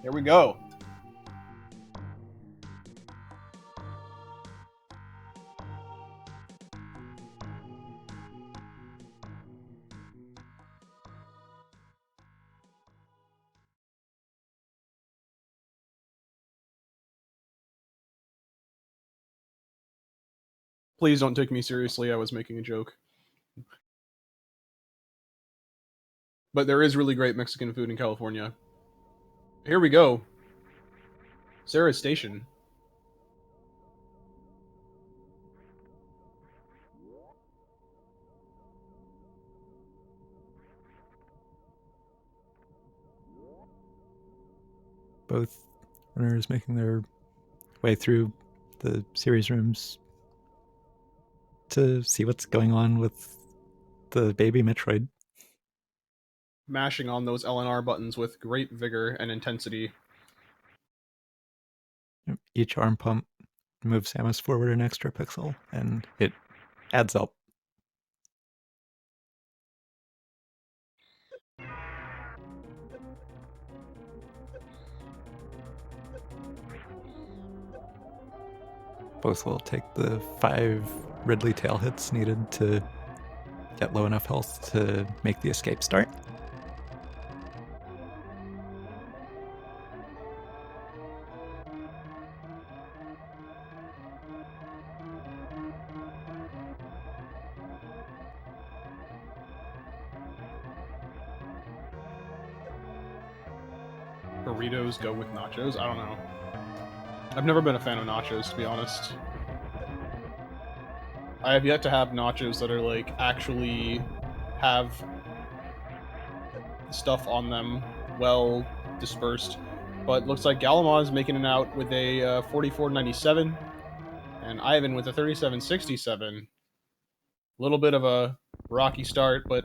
Here we go. Please don't take me seriously. I was making a joke. But there is really great Mexican food in California. Here we go. Sarah's Station. Both runners making their way through the series rooms to see what's going on with the baby Metroid. Mashing on those LNR buttons with great vigor and intensity. Each arm pump moves Samus forward an extra pixel, and it adds up. Both will take the 5 Ridley tail hits needed to get low enough health to make the escape start. Burritos go with nachos? I don't know. I've never been a fan of nachos, to be honest. I have yet to have nachos that are like actually have stuff on them well dispersed. But looks like galamoz making it out with a 44.97, and Ivan with a 37.67. A little bit of a rocky start, but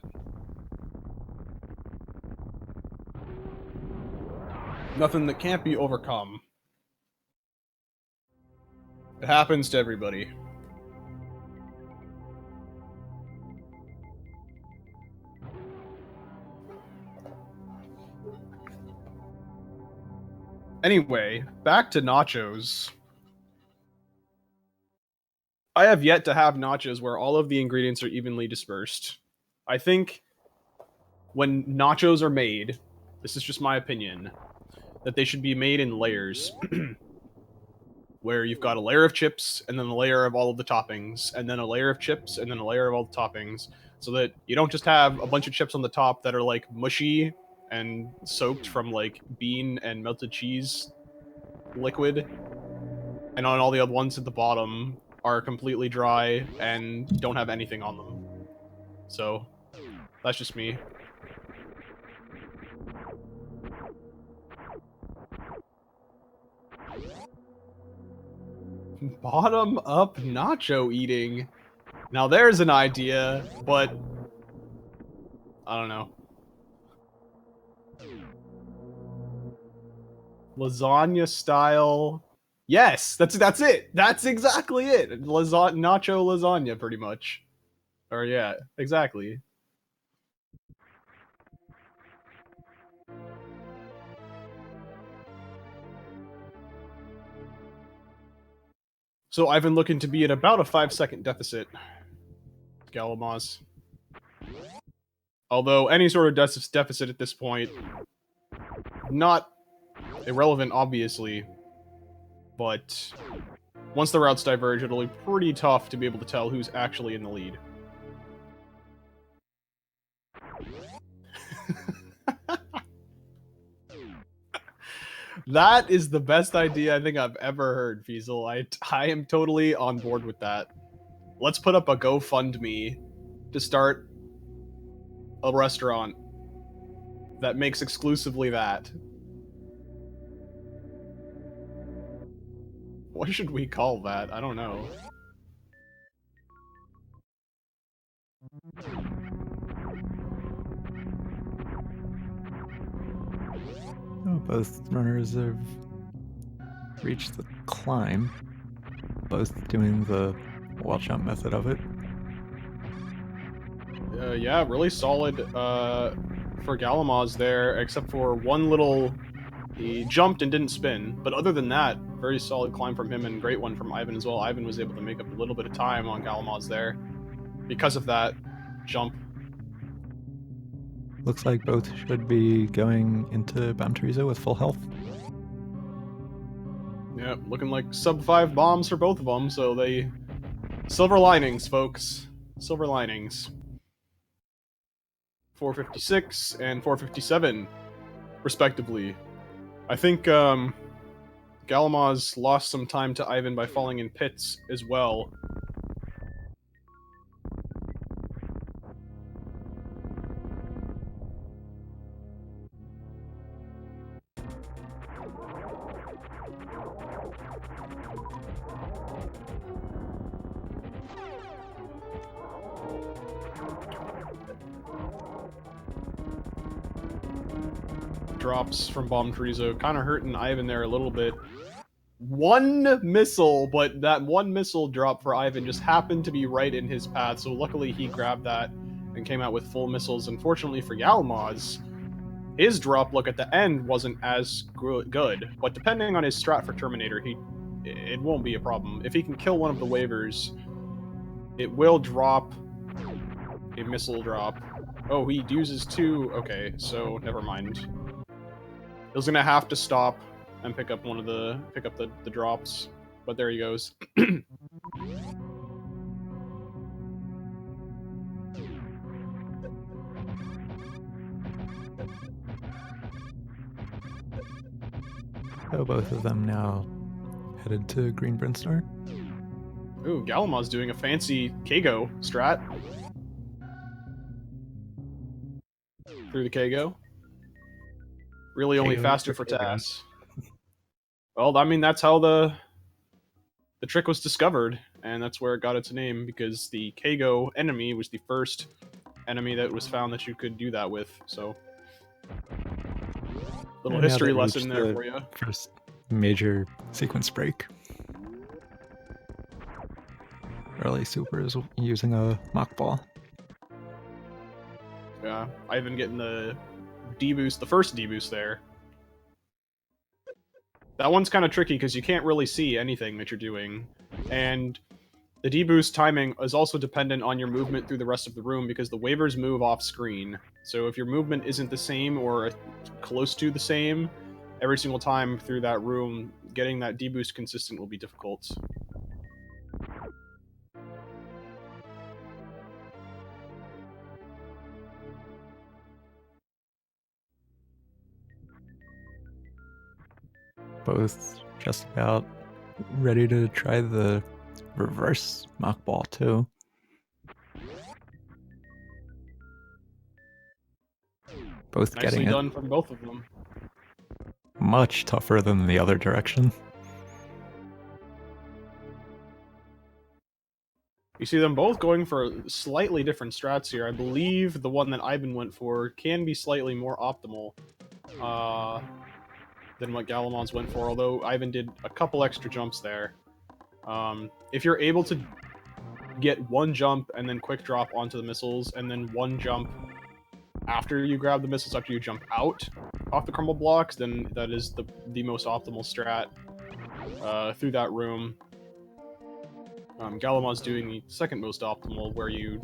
nothing that can't be overcome. It happens to everybody. Anyway, back to nachos. I have yet to have nachos where all of the ingredients are evenly dispersed. I think when nachos are made, this is just my opinion, that they should be made in layers. Where you've got a layer of chips, and then a layer of all of the toppings, and then a layer of chips, and then a layer of all the toppings, so that you don't just have a bunch of chips on the top that are like mushy and soaked from like bean and melted cheese liquid, and on all the other ones at the bottom are completely dry and don't have anything on them. So that's just me. Bottom up nacho eating. Now there's an idea, but I don't know. Lasagna style. Yes, that's it. That's exactly it. Nacho lasagna, pretty much. Or yeah, exactly. So I've been looking to be at about a 5-second deficit. Galamoz. Although any sort of deficit at this point, not irrelevant, obviously, but once the routes diverge, it'll be pretty tough to be able to tell who's actually in the lead. That is the best idea I think I've ever heard, Fiesel. I am totally on board with that. Let's put up a GoFundMe to start a restaurant that makes exclusively that. What should we call that? I don't know. Oh, both runners have reached the climb, both doing the wall jump method of it. Yeah, really solid for Galamoz there, except for one little He jumped and didn't spin, but other than that, very solid climb from him and great one from Ivan as well. Ivan was able to make up a little bit of time on galamoz there because of that jump. Looks like both should be going into Bomb Teresa with full health. Yeah, looking like sub-5 bombs for both of them, so they... Silver linings, folks. Silver linings. 456 and 457, respectively. I think, galamoz lost some time to Ivan by falling in pits as well. Drops from Bomb Teresa, kind of hurting Ivan there a little bit. One missile, but that one missile drop for Ivan just happened to be right in his path, so luckily he grabbed that and came out with full missiles. Unfortunately for galamoz, his drop look at the end wasn't as good, but depending on his strat for Terminator, it won't be a problem. If he can kill one of the waivers, it will drop a missile drop. Oh, he uses two. Okay, so never mind. He was gonna have to stop and pick up the drops, but there he goes. So both of them now headed to Green Brinstar. Ooh, galamoz doing a fancy Kago strat. Through the Kago. Really only Kago faster for Kago. TAS. Well, I mean, that's how the trick was discovered, and that's where it got its name, because the Kago enemy was the first enemy that was found that you could do that with, so... Little And now history they lesson reached there the for you. First major sequence break. Early Super is using a mock ball. Yeah, Ivan getting the D-boost, the first D-boost there. That one's kind of tricky because you can't really see anything that you're doing. And the D-boost timing is also dependent on your movement through the rest of the room because the waivers move off screen. So if your movement isn't the same or close to the same every single time through that room, getting that D-boost consistent will be difficult. Both just about ready to try the reverse mock ball too. Both Nicely getting done it. from both of them. Much tougher than the other direction. You see them both going for slightly different strats here. I believe the one that Ivan went for can be slightly more optimal than what galamoz went for, although Ivan did a couple extra jumps there. If you're able to get one jump and then quick drop onto the missiles, and then one jump after you grab the missiles, after you jump out off the crumble blocks, then that is the most optimal strat through that room. Galamoz doing the second most optimal, where you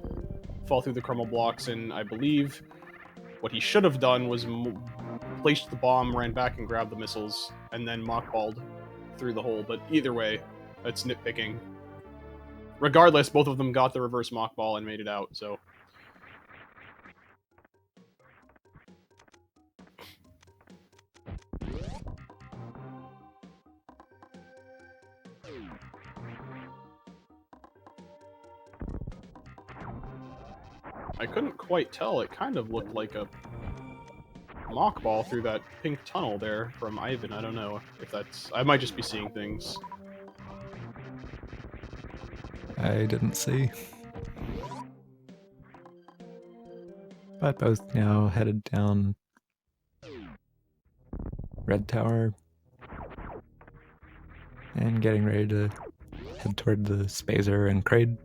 fall through the crumble blocks, and I believe what he should have done was placed the bomb, ran back and grabbed the missiles, and then mockballed through the hole. But either way, it's nitpicking. Regardless, both of them got the reverse mockball and made it out, so... I couldn't quite tell. It kind of looked like a mock ball through that pink tunnel there from Ivan. I don't know if that's... I might just be seeing things. I didn't see. But both now headed down Red Tower and getting ready to head toward the Spazer and Kraid.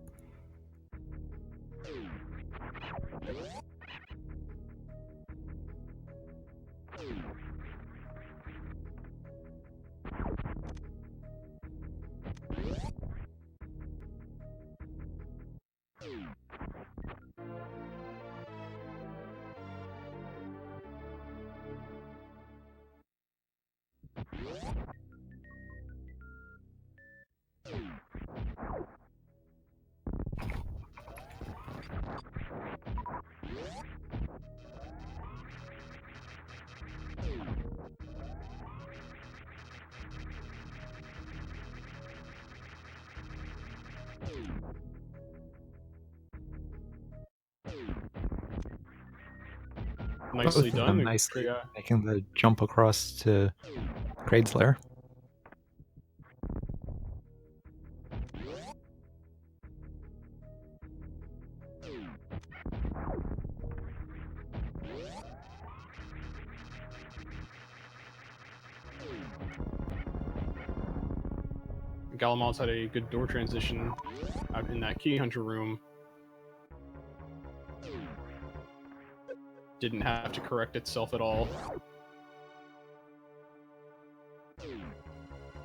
Nicely Both of done. them nicely Yeah. making the jump across to Kraid's lair. Galamoz had a good door transition out in that key hunter room. Didn't have to correct itself at all.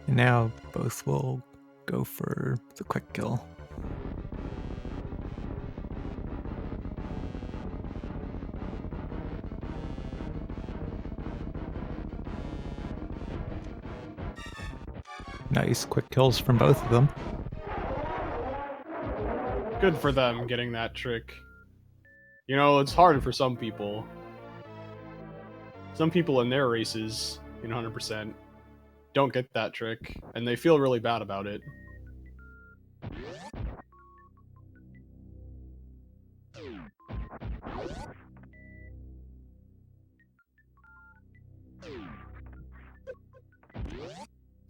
And now both will go for the quick kill. Nice quick kills from both of them. Good for them getting that trick. You know, it's hard for some people. Some people in their races, 100%, don't get that trick, and they feel really bad about it.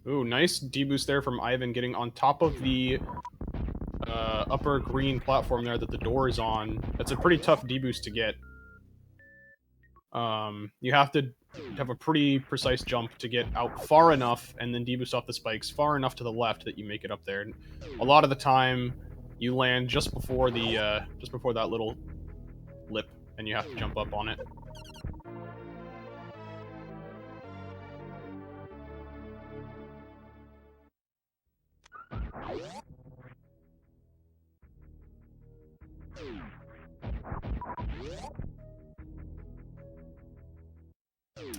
Ooh, nice deboost there from Ivan, getting on top of the upper green platform there that the door is on. That's a pretty tough deboost to get. You have to have a pretty precise jump to get out far enough and then deboost off the spikes far enough to the left that you make it up there. And a lot of the time, you land just before the just before that little lip, and you have to jump up on it.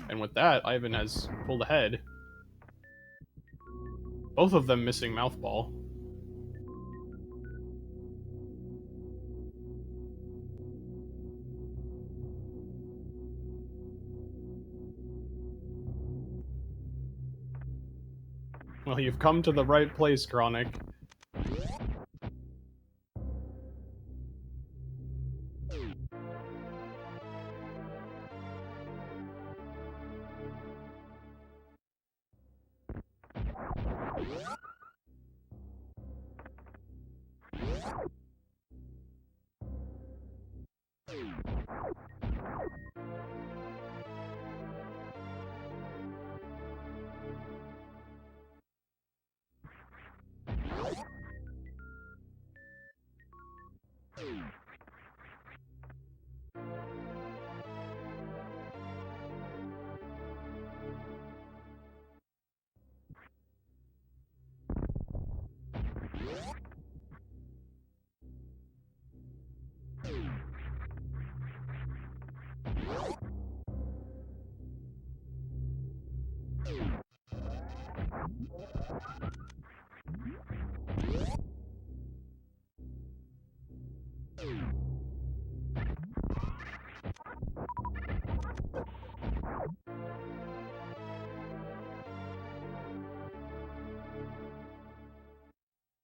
And with that, Ivan has pulled ahead. Both of them missing Mouthball. Well, you've come to the right place, Chronic.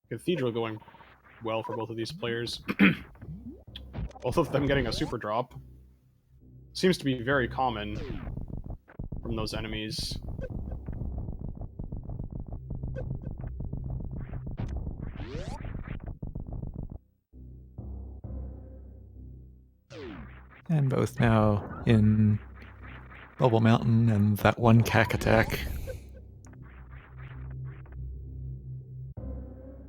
Cathedral going well for both of these players. Both of them getting a super drop. Seems to be very common from those enemies. And both now in Bubble Mountain and that one cack attack.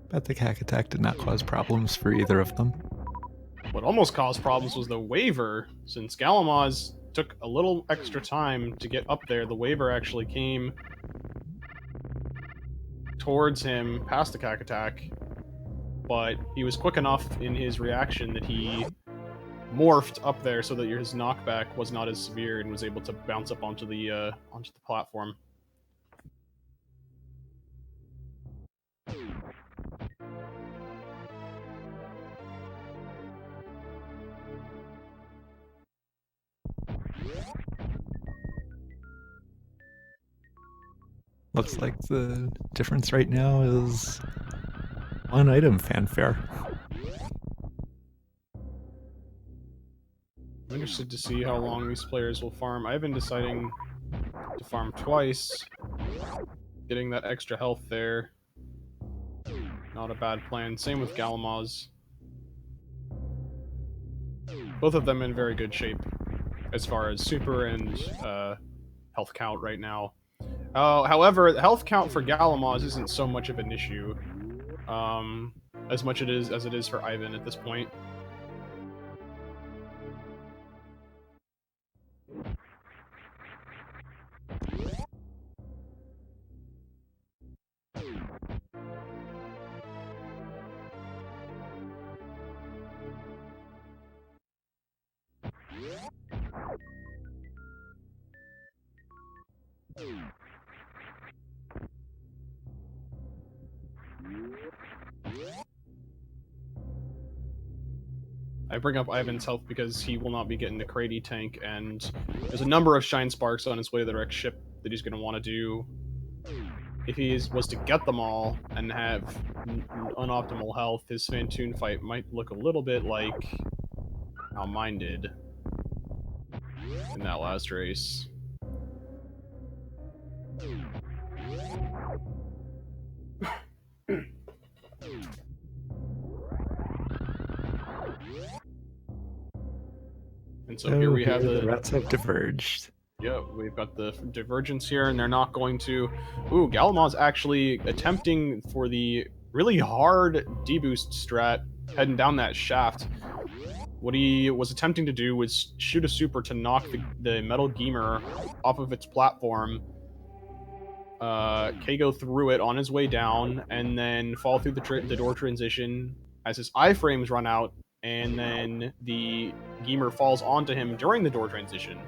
But the cack attack did not cause problems for either of them. What almost caused problems was the waiver. Since Galamoz took a little extra time to get up there, the waiver actually came towards him past the cack attack, but he was quick enough in his reaction that he morphed up there so that his knockback was not as severe and was able to bounce up onto the platform. looks like the difference right now is one item fanfare. I'm interested to see how long these players will farm. I've been deciding to farm twice. Getting that extra health there. Not a bad plan. Same with galamoz. Both of them in very good shape as far as super and health count right now. However, the health count for galamoz isn't so much of an issue. As much as it is for Ivan at this point. I bring up Ivan's health because he will not be getting the Crady tank, and there's a number of Shine Sparks on his way to the wreck ship that he's going to want to do. If he was to get them all and have unoptimal health, his Svantoon fight might look a little bit like how mine did in that last race. And so here we have the rats have diverged. Yeah, we've got the divergence here, and they're not going to... Ooh, galamoz actually attempting for the really hard deboost strat, heading down that shaft. What he was attempting to do was shoot a super to knock the metal Geemer off of its platform, Kago through it on his way down, and then fall through the door transition as his iframes run out, and then the Geemer falls onto him during the door transition.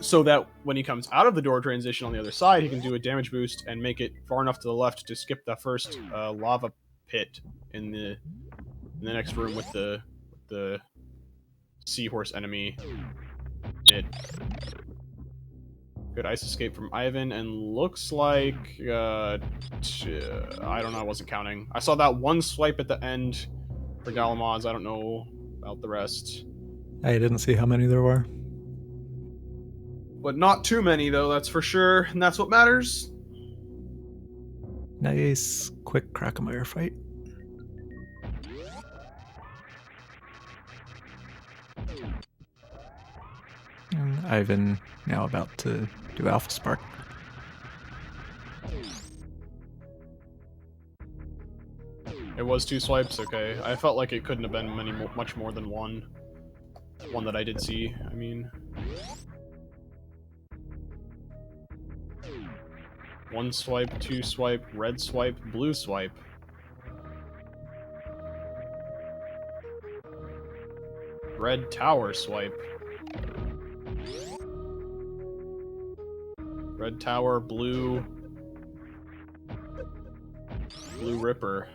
So that when he comes out of the door transition on the other side, he can do a damage boost and make it far enough to the left to skip the first lava pit in the next room with the seahorse enemy. Good ice escape from Ivan, and looks like I don't know. I wasn't counting. I saw that one swipe at the end for galamoz. I don't know about the rest. I didn't see how many there were. But not too many, though, that's for sure, and that's what matters. Nice, quick Crackamire fight. And Ivan now about to do Alpha Spark. It was 2 swipes, okay. I felt like it couldn't have been much more than one. One that I did see, I mean. 1 swipe, 2 swipe, red swipe, blue swipe. Red tower swipe. Red tower, blue ripper.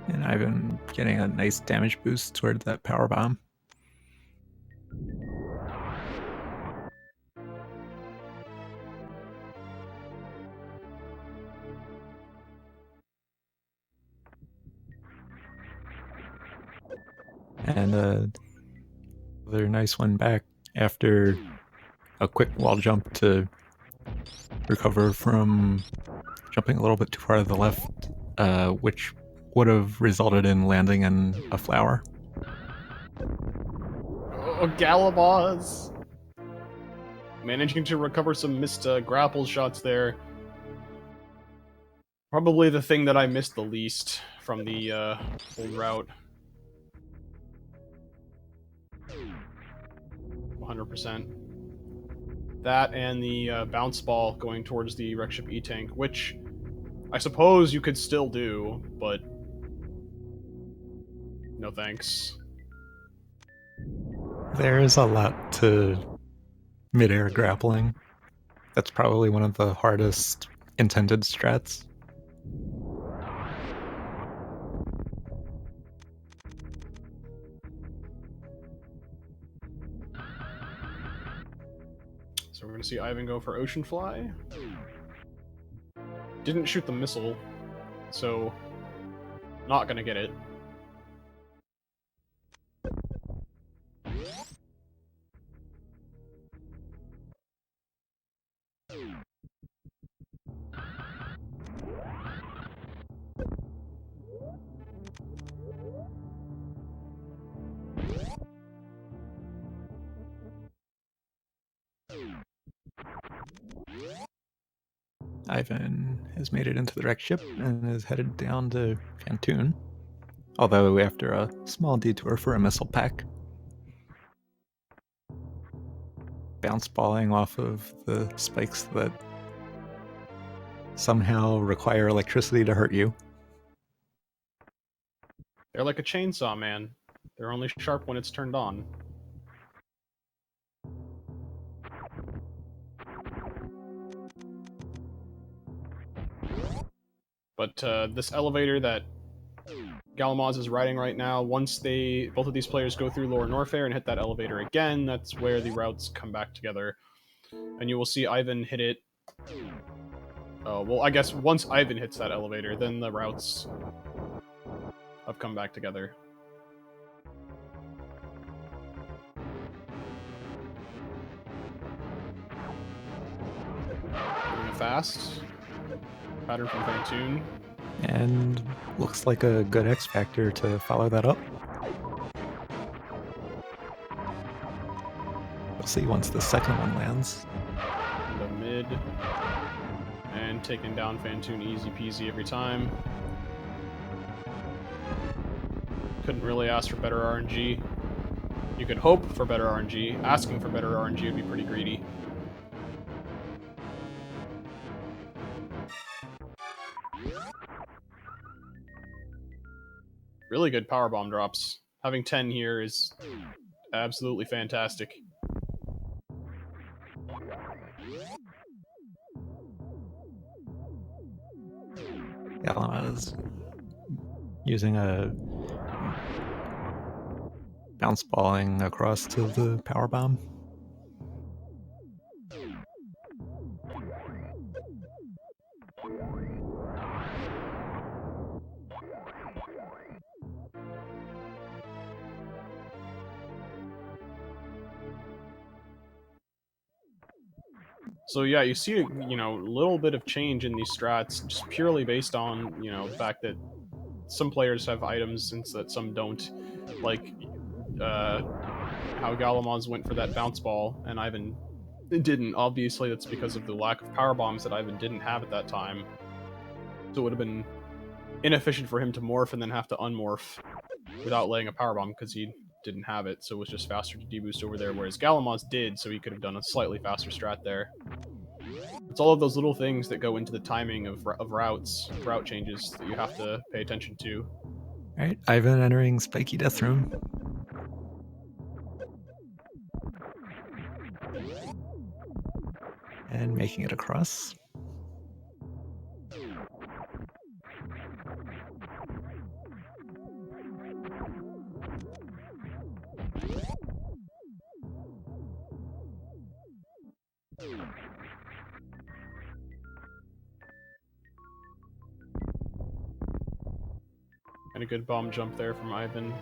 And I've been getting a nice damage boost toward that power bomb. And another nice one back after a quick wall jump to recover from jumping a little bit too far to the left, which would have resulted in landing in a flower. Oh, galamoz! Managing to recover some missed grapple shots there. Probably the thing that I missed the least from the old route. 100%. That and the bounce ball going towards the wreck ship E-tank, which I suppose you could still do, but no thanks. There is a lot to mid-air grappling. That's probably one of the hardest intended strats. gonna see Ivan go for Ocean Fly. Didn't shoot the missile, so not gonna get it. Ivan has made it into the wrecked ship and is headed down to Fantoon, although after a small detour for a missile pack. Bounce balling off of the spikes that somehow require electricity to hurt you. They're like a chainsaw, man. They're only sharp when it's turned on. But this elevator that Galamoz is riding right now, once both of these players go through Lower Norfair and hit that elevator again, that's where the routes come back together. And you will see Ivan hit it. Well, I guess once Ivan hits that elevator, then the routes have come back together. Moving fast. Pattern from Fantoon. And looks like a good X Factor to follow that up. We'll see once the second one lands. The mid. And taking down Fantoon easy peasy every time. Couldn't really ask for better RNG. You could hope for better RNG. Asking for better RNG would be pretty greedy. Really good power bomb drops. Having 10 here is absolutely fantastic. Galamoz using a bounce balling across to the power bomb. So yeah, you see a little bit of change in these strats, just purely based on the fact that some players have items and that some don't. Like how Galamoz went for that bounce ball and Ivan didn't. Obviously, that's because of the lack of power bombs that Ivan didn't have at that time. So it would have been inefficient for him to morph and then have to unmorph without laying a power bomb because he didn't have it, so it was just faster to deboost over there, whereas Galamoz did, so he could have done a slightly faster strat there. It's all of those little things that go into the timing of route changes that you have to pay attention to. Alright, Ivan entering Spiky Death Room. And making it across. And a good bomb jump there from Ivan.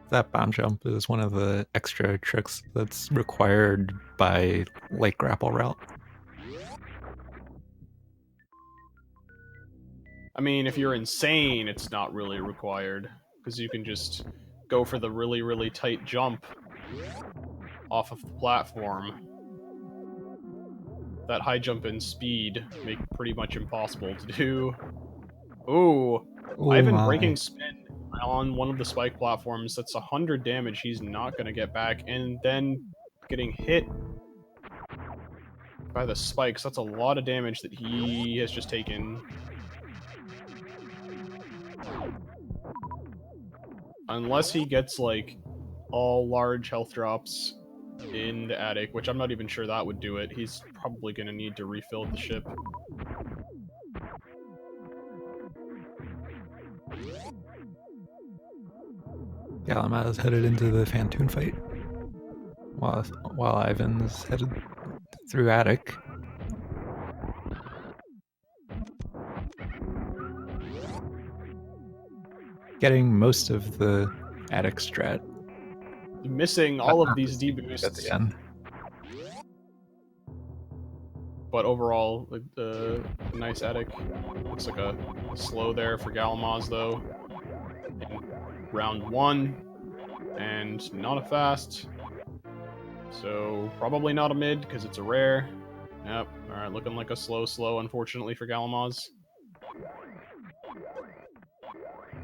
That bomb jump is one of the extra tricks that's required by Lake Grapple Route. I mean, if you're insane, it's not really required, because you can just go for the really, really tight jump off of the platform. That high jump and speed make pretty much impossible to do. Ooh, Ivan breaking spin on one of the spike platforms. That's 100 damage he's not going to get back, and then getting hit by the spikes. That's a lot of damage that he has just taken. Unless he gets, like, all large health drops in the attic, which I'm not even sure that would do it. He's probably going to need to refill the ship. Galamoz headed into the Fantoon fight. while Ivan's headed through attic. Getting most of the attic strat Missing but all of not these at the deboosts, end. but overall, nice attic. Looks like a slow there for galamoz though. In round 1, and not a fast. So probably not a mid because it's a rare. Yep. All right, looking like a slow, unfortunately for galamoz.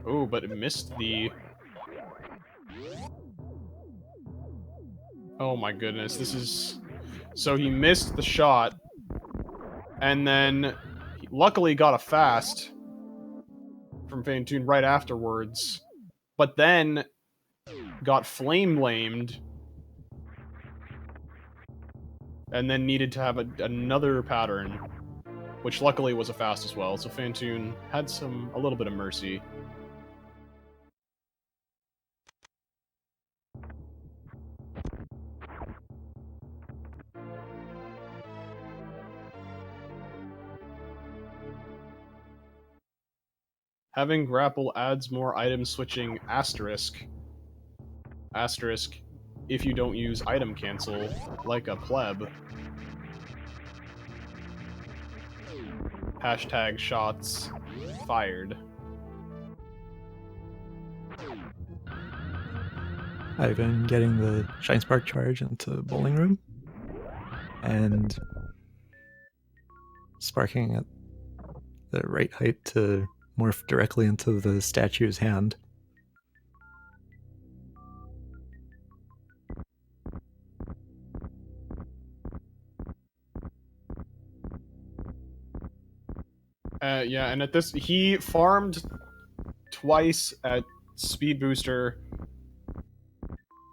Oh, but it missed the... Oh my goodness, this is... So he missed the shot, and then he luckily got a fast from Fantoon right afterwards, but then got flame-lamed, and then needed to have another pattern, which luckily was a fast as well, so Fantoon had a little bit of mercy. Having grapple adds more item switching asterisk. Asterisk if you don't use item cancel like a pleb. Hashtag shots fired. Ivan getting the Shine Spark charge into Bowling Room and sparking at the right height to morph directly into the statue's hand. Yeah, and at this, he farmed twice at Speed Booster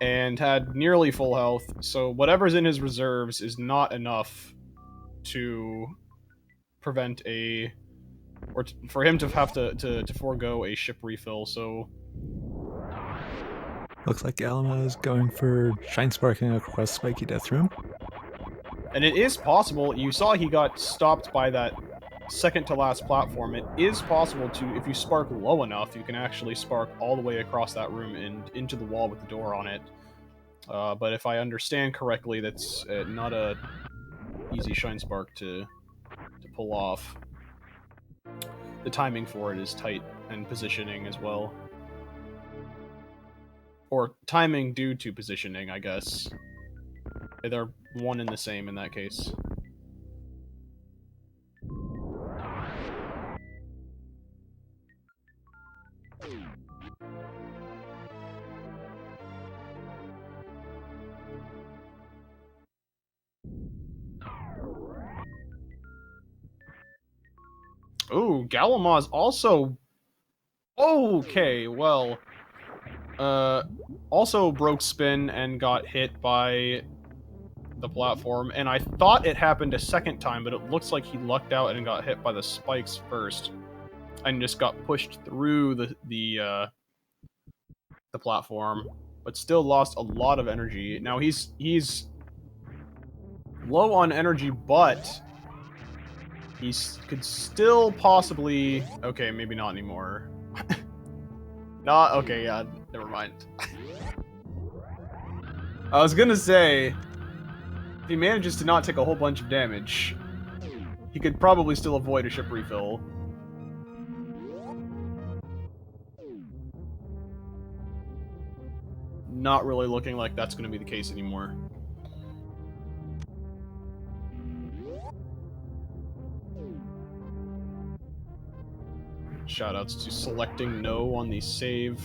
and had nearly full health, so whatever's in his reserves is not enough to prevent a... or for him to have to forego a ship refill, so... Looks like Galamoz is going for Shine Sparking across Spiky Death Room. And it is possible, you saw he got stopped by that second to last platform. It is possible to, if you spark low enough, you can actually spark all the way across that room and into the wall with the door on it. But if I understand correctly, that's not a easy Shine Spark to pull off. The timing for it is tight, and positioning as well. Or timing due to positioning, I guess. They're one and the same in that case. Ooh, galamoz also... Okay, well... also broke spin and got hit by the platform, and I thought it happened a second time, but it looks like he lucked out and got hit by the spikes first, and just got pushed through the platform, but still lost a lot of energy. Now he's low on energy, but he could still possibly... Okay, maybe not anymore. Not... Okay, yeah, never mind. I was gonna say, if he manages to not take a whole bunch of damage, he could probably still avoid a ship refill. Not really looking like that's gonna be the case anymore. Shoutouts to selecting no on the save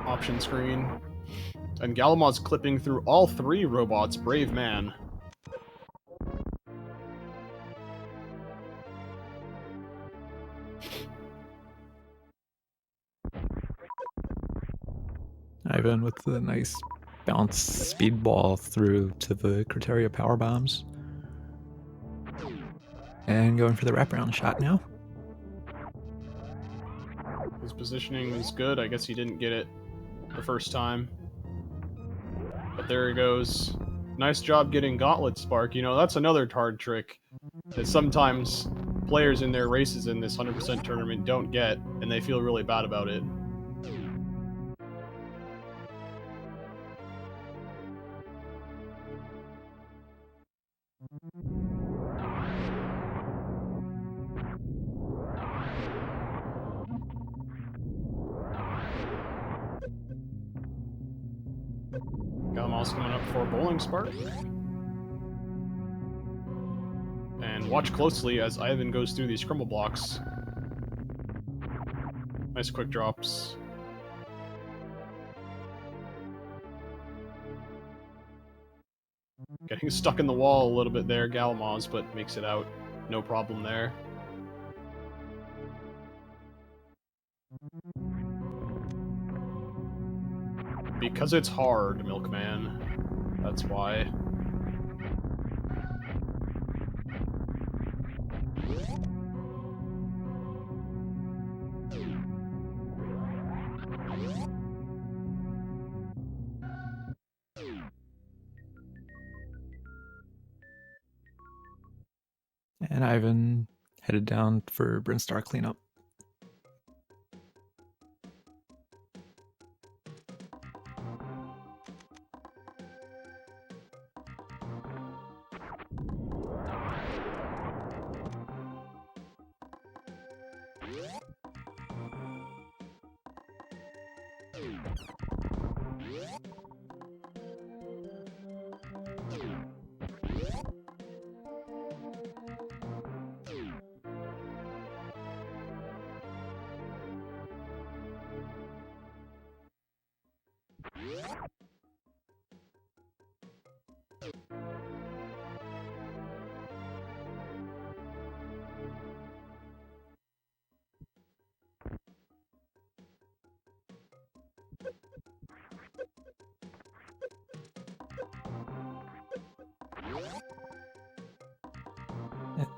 option screen. And Galamod's clipping through all 3 robots. Brave man. Ivan with the nice bounce speedball through to the Criteria power bombs. And going for the wraparound shot now. His positioning was good. I guess he didn't get it the first time. But there he goes. Nice job getting Gauntlet Spark. You know, that's another hard trick that sometimes players in their races in this 100% tournament don't get, and they feel really bad about it. Galamoz coming up for Bowling Spark. And watch closely as Ivan goes through these crumble blocks. Nice quick drops. Getting stuck in the wall a little bit there, Galamoz, but makes it out. No problem there. Because it's hard, Milkman. That's why. And Ivan headed down for Brinstar cleanup.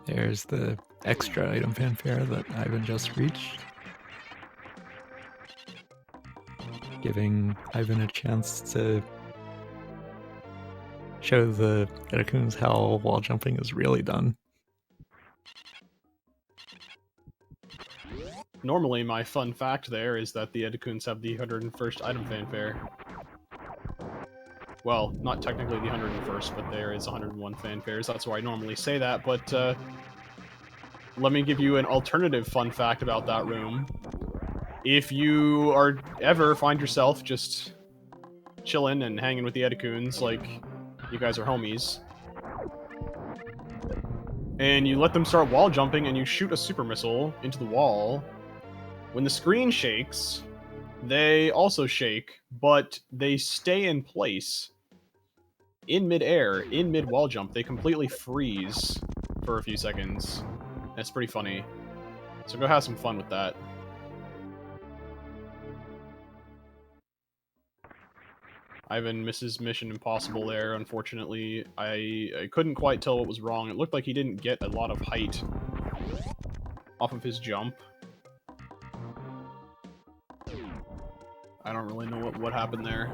There's the extra item fanfare that Ivan just reached, giving Ivan a chance to show the Edakuns how wall jumping is really done. Normally, my fun fact there is that the Edakuns have the 101st item fanfare. Well, not technically the 101st, but there is 101 fanfares. That's why I normally say that, but let me give you an alternative fun fact about that room. If you are ever find yourself just chilling and hanging with the Edakuns, like you guys are homies, and you let them start wall jumping and you shoot a super missile into the wall, when the screen shakes, they also shake, but they stay in place in mid-air, in mid-wall jump. They completely freeze for a few seconds. That's pretty funny. So go have some fun with that. Ivan misses Mission Impossible there, unfortunately. I couldn't quite tell what was wrong. It looked like he didn't get a lot of height off of his jump. I don't really know what happened there.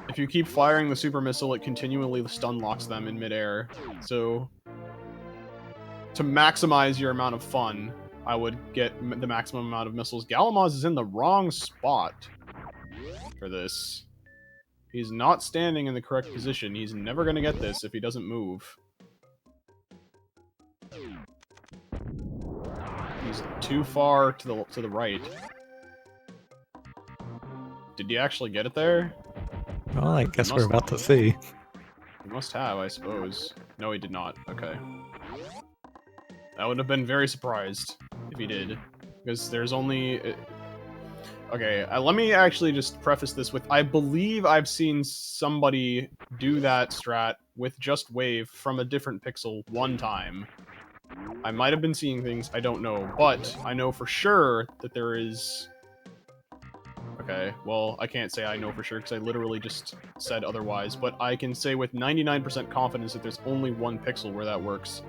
If you keep firing the super missile, it continually stun locks them in midair. So, to maximize your amount of fun, I would get the maximum amount of missiles. Galamoz is in the wrong spot for this. He's not standing in the correct position. He's never going to get this if he doesn't move. He's too far to the right. Did he actually get it there? Well, I guess we're about to see. He must have, I suppose. No, he did not. Okay. I would have been very surprised if he did. Because there's only... Okay, let me actually just preface this with, I believe I've seen somebody do that strat with just wave from a different pixel one time. I might have been seeing things, I don't know, but I know for sure that there is Okay, well, I can't say I know for sure because I literally just said otherwise, but I can say with 99% confidence that there's only one pixel where that works.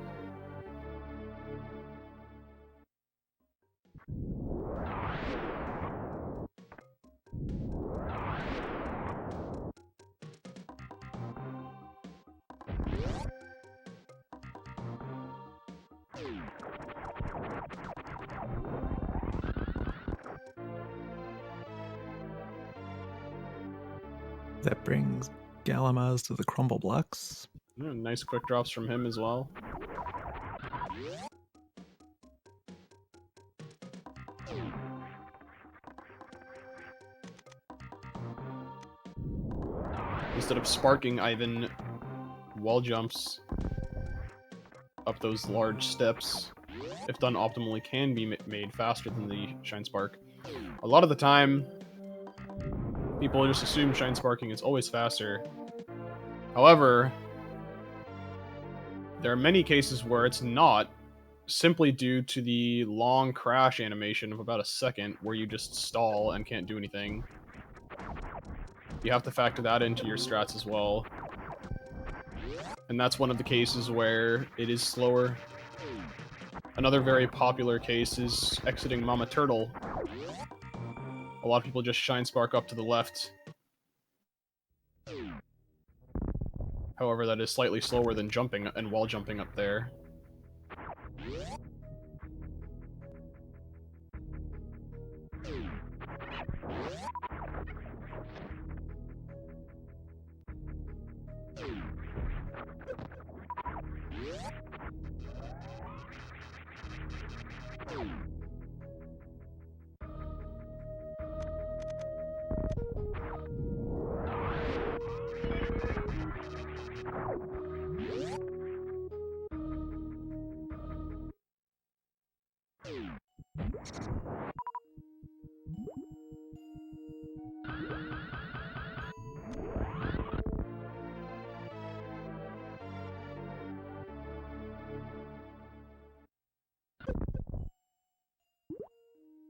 That brings Galamoz to the crumble blocks. Yeah, nice quick drops from him as well. Instead of sparking, Ivan wall jumps up those large steps. If done optimally, can be made faster than the Shine Spark. A lot of the time, people just assume Shine Sparking is always faster. However, there are many cases where it's not, simply due to the long crash animation of about a second where you just stall and can't do anything. You have to factor that into your strats as well. And that's one of the cases where it is slower. Another very popular case is exiting Mama Turtle. A lot of people just Shine Spark up to the left. However, that is slightly slower than jumping and wall jumping up there.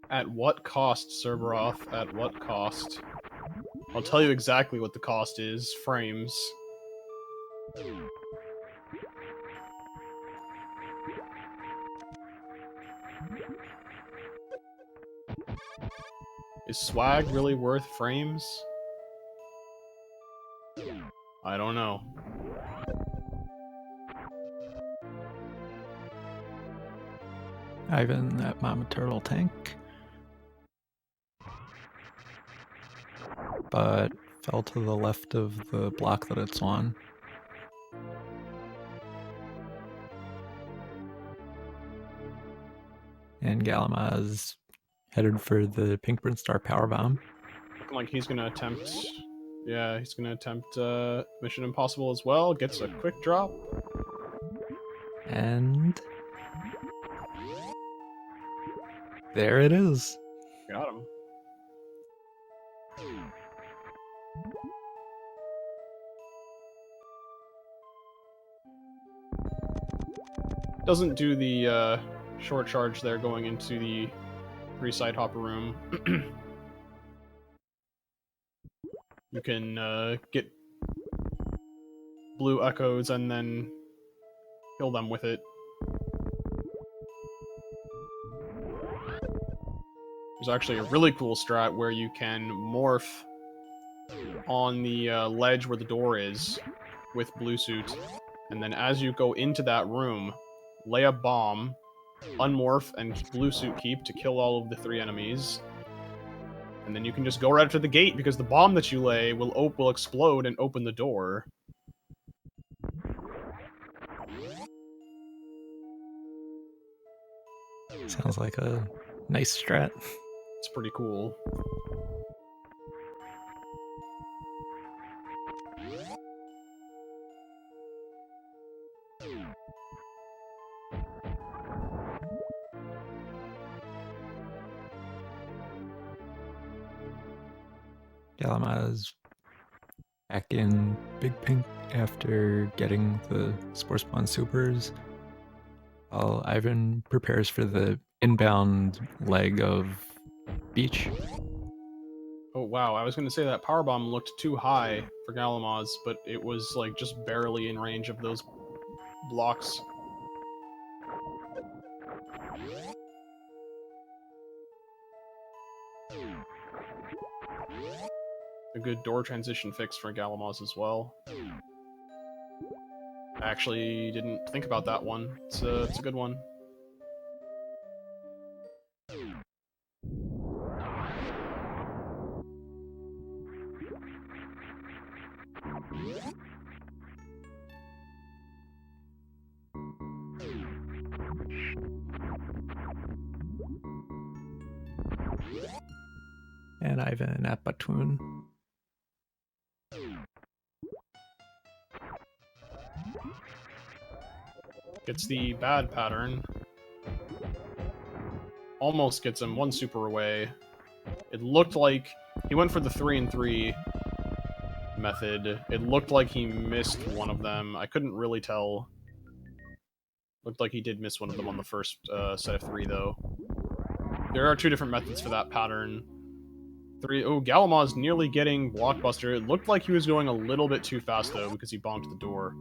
At what cost, Cerberoth? At what cost? I'll tell you exactly what the cost is. Frames. Is swag really worth frames? I don't know. Ivan, that Mama Turtle tank. But fell to the left of the block that it's on. And Galamoz headed for the Pink Prince Star Powerbomb. Looking like he's gonna attempt... Yeah, he's gonna attempt Mission Impossible as well. Gets a quick drop. And... there it is. Got him. Doesn't do the short charge there going into the three-side hopper room. You can get blue echoes and then kill them with it. There's actually a really cool strat where you can morph on the ledge where the door is with blue suit, and then as you go into that room, lay a bomb, unmorph, and blue suit keep to kill all of the 3 enemies. And then you can just go right up to the gate because the bomb that you lay will explode and open the door. Sounds like a nice strat. It's pretty cool. Galamoz back in Big Pink after getting the Spore Spawn Supers, while Ivan prepares for the inbound leg of Beach. Oh wow, I was gonna say that power bomb looked too high for Galamoz, but it was like just barely in range of those blocks. A good door transition fix for Galamoz as well. I actually didn't think about that one. It's a good one. And Ivan at Batoon. Gets the bad pattern. Almost gets him one super away. It looked like he went for the 3 and 3 method. It looked like he missed one of them. I couldn't really tell. Looked like he did miss one of them on the first set of 3, though. There are 2 different methods for that pattern. 3. Oh, Galamoz nearly getting Blockbuster. It looked like he was going a little bit too fast, though, because he bonked the door.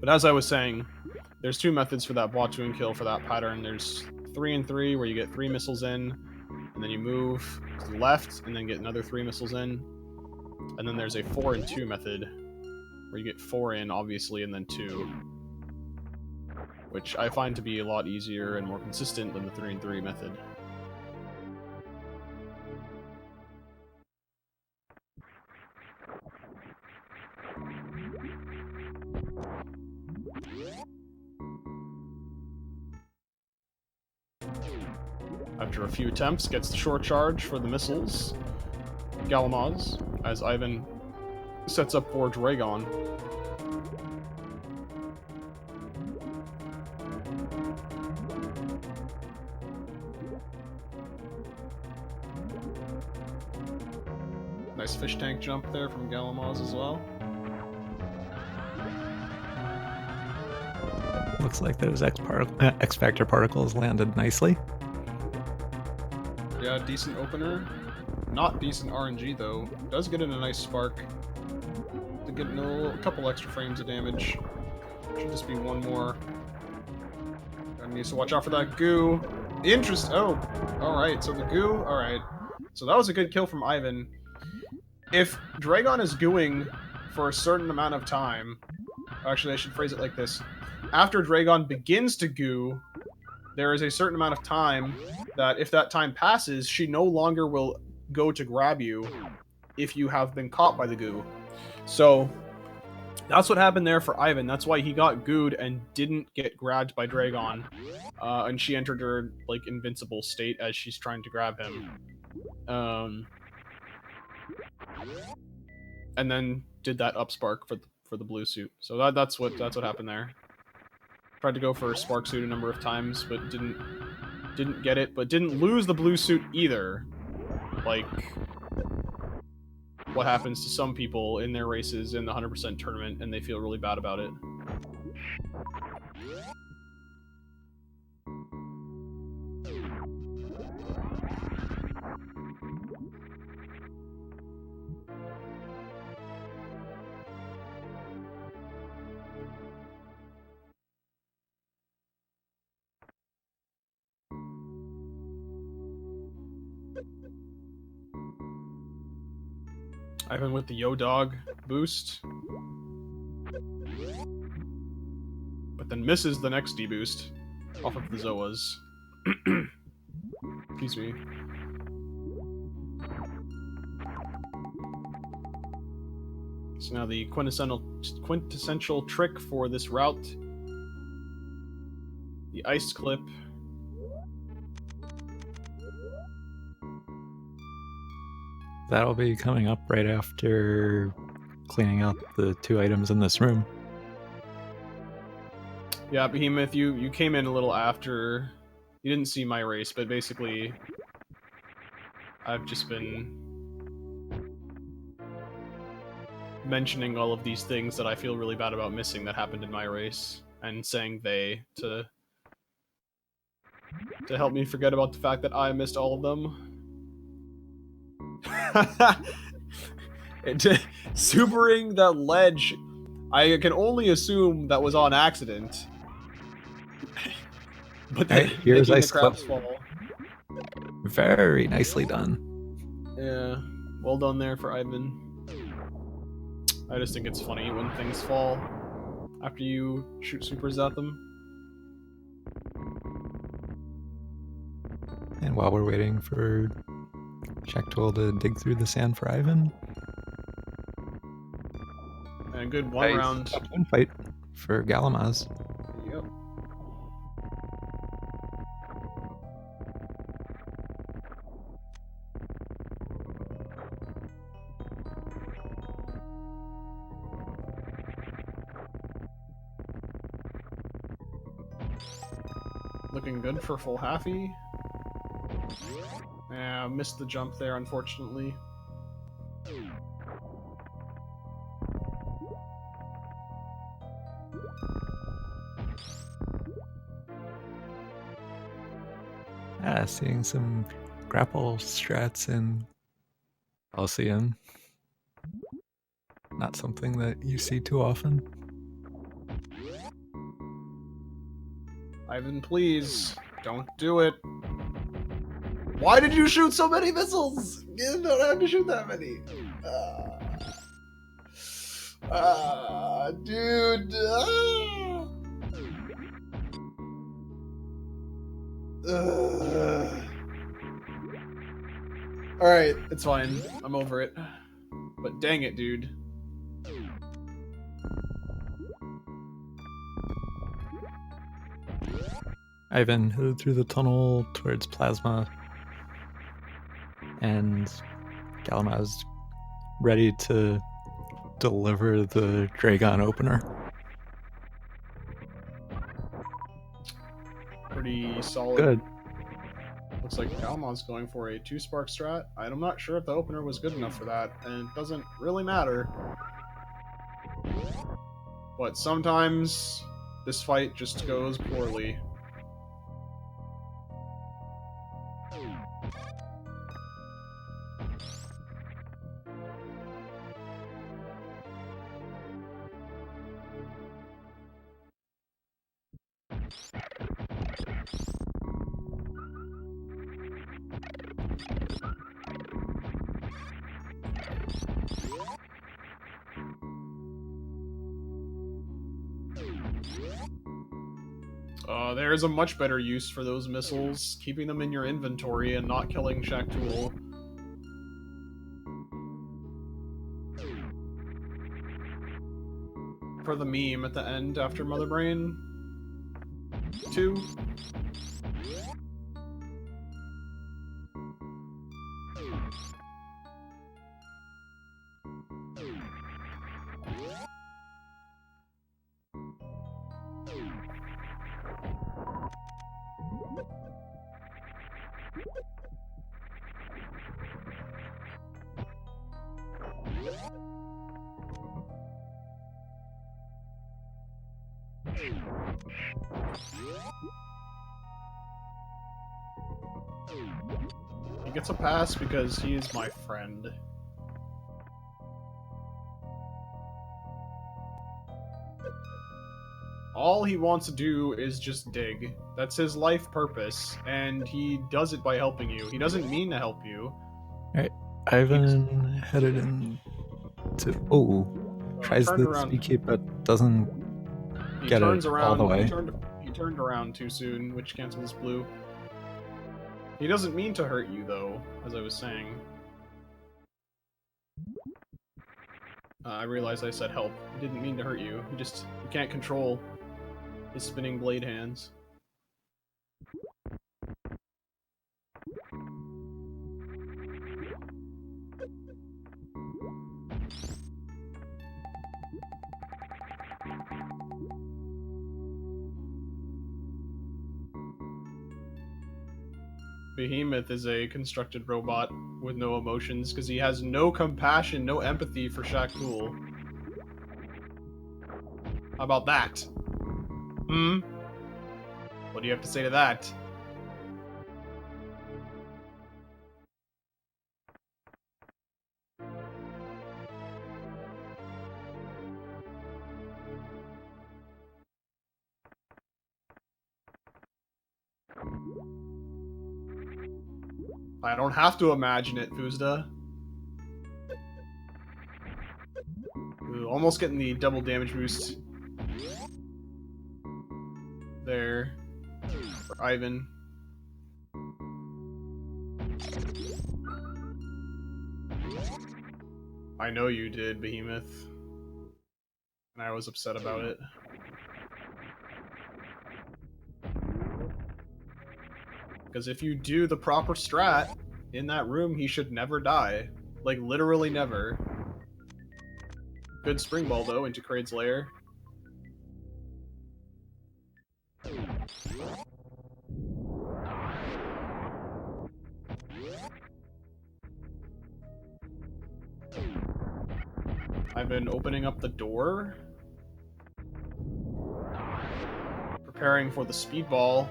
But as I was saying, there's 2 methods for that Batoon kill for that pattern. There's 3 and 3, where you get 3 missiles in, and then you move to the left, and then get another 3 missiles in. And then there's a 4 and 2 method, where you get 4 in, obviously, and then 2. Which I find to be a lot easier and more consistent than the 3 and 3 method. After a few attempts, gets the short charge for the missiles. Galamoz, as Ivan sets up for Dragon. Nice fish tank jump there from Galamoz as well. Looks like those X-Factor particles landed nicely. Yeah, decent opener. Not decent RNG, though. Does get in a nice spark. To get a couple extra frames of damage. Should just be one more. Needs to watch out for that goo. Oh, alright, so the goo, alright. So that was a good kill from Ivan. If Dragon is gooing for a certain amount of time... Actually, I should phrase it like this. After Dragon begins to goo, there is a certain amount of time that if that time passes, she no longer will go to grab you if you have been caught by the goo. So that's what happened there for Ivan. That's why he got gooed and didn't get grabbed by Dragon. And she entered her like invincible state as she's trying to grab him. And then did that up spark for the blue suit. So that's what happened there. Tried to go for a spark suit a number of times, but didn't get it, but didn't lose the blue suit either. Like what happens to some people in their races in the 100% tournament, and they feel really bad about it. Ivan with the Yo Dog boost. But then misses the next D-boost off of the Zoas. Excuse me. So now the quintessential trick for this route. The ice clip. That'll be coming up right after cleaning out the 2 items in this room. Yeah, Behemoth, you came in a little after. You didn't see my race, but basically I've just been mentioning all of these things that I feel really bad about missing that happened in my race, and saying they to to help me forget about the fact that I missed all of them. Supering that ledge, I can only assume that was on accident. But then Alright, here's making the Ice Clip. crabs fall. Very nicely done. Yeah, well done there for Ivan. I just think it's funny when things fall after you shoot supers at them. And while we're waiting for Shacktool to dig through the sand for Ivan, And a good one round. One fight for Galamoz. Yep. Looking good for full halfie. Yeah, missed the jump there, unfortunately. Seeing some grapple strats in Coliseum. Not something that you see too often. Ivan, please, don't do it. Why did you shoot so many missiles? You don't have to shoot that many. Dude. Alright, it's fine. I'm over it. But dang it, dude. Ivan headed through the tunnel towards Plasma, and Galamoz ready to deliver the Dragon opener. Pretty solid. Good. Looks like Galamon's going for a 2-spark strat. I'm not sure if the opener was good enough for that, and it doesn't really matter. But sometimes this fight just goes poorly. There's a much better use for those missiles, keeping them in your inventory and not killing Shacktool. For the meme at the end after Mother Brain 2. He gets a pass because he is my friend. All he wants to do is just dig. That's his life purpose, and he does it by helping you. He doesn't mean to help you. Alright, Ivan headed in to... Oh, tries the speed cape but doesn't get it all the way. He turned around too soon, which cancels blue. He doesn't mean to hurt you, though, as I was saying. I realized I said help. He didn't mean to hurt you. You can't control his spinning blade hands. Behemoth is a constructed robot with no emotions because he has no compassion, no empathy for Shacktool. How about that? Hmm? What do you have to say to that? I don't have to imagine it, Fuzda. Ooh, almost getting the double damage boost. There. For Ivan. I know you did, Behemoth. And I was upset about it. Because if you do the proper strat in that room, he should never die. Like, literally never. Good spring ball, though, into Kraid's lair. I've been opening up the door. Preparing for the speedball.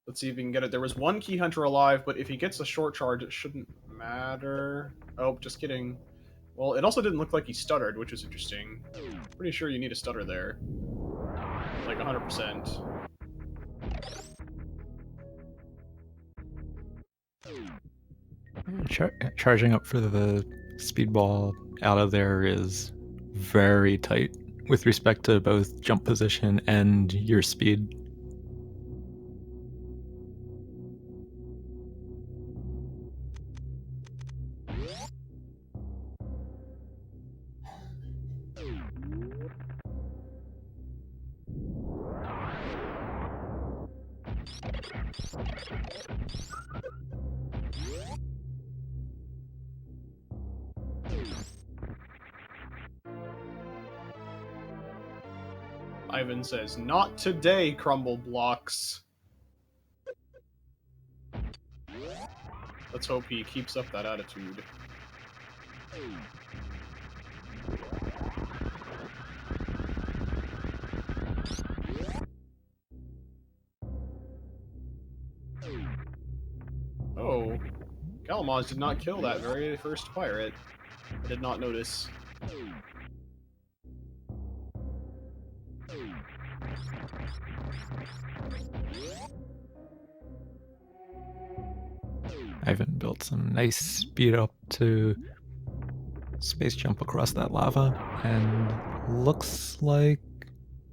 Let's see if we can get it. There was one Key Hunter alive, but if he gets a short charge, it shouldn't matter. Oh, just kidding. Well, it also didn't look like he stuttered, which is interesting. Pretty sure you need a stutter there. Like 100%. Charging up for the speedball out of there is very tight with respect to both jump position and your speed. Ivan says, "Not today, crumble blocks." Let's hope he keeps up that attitude. Oh, galamoz did not kill that very first pirate. I did not notice. Ivan built some nice speed up to space jump across that lava, and looks like,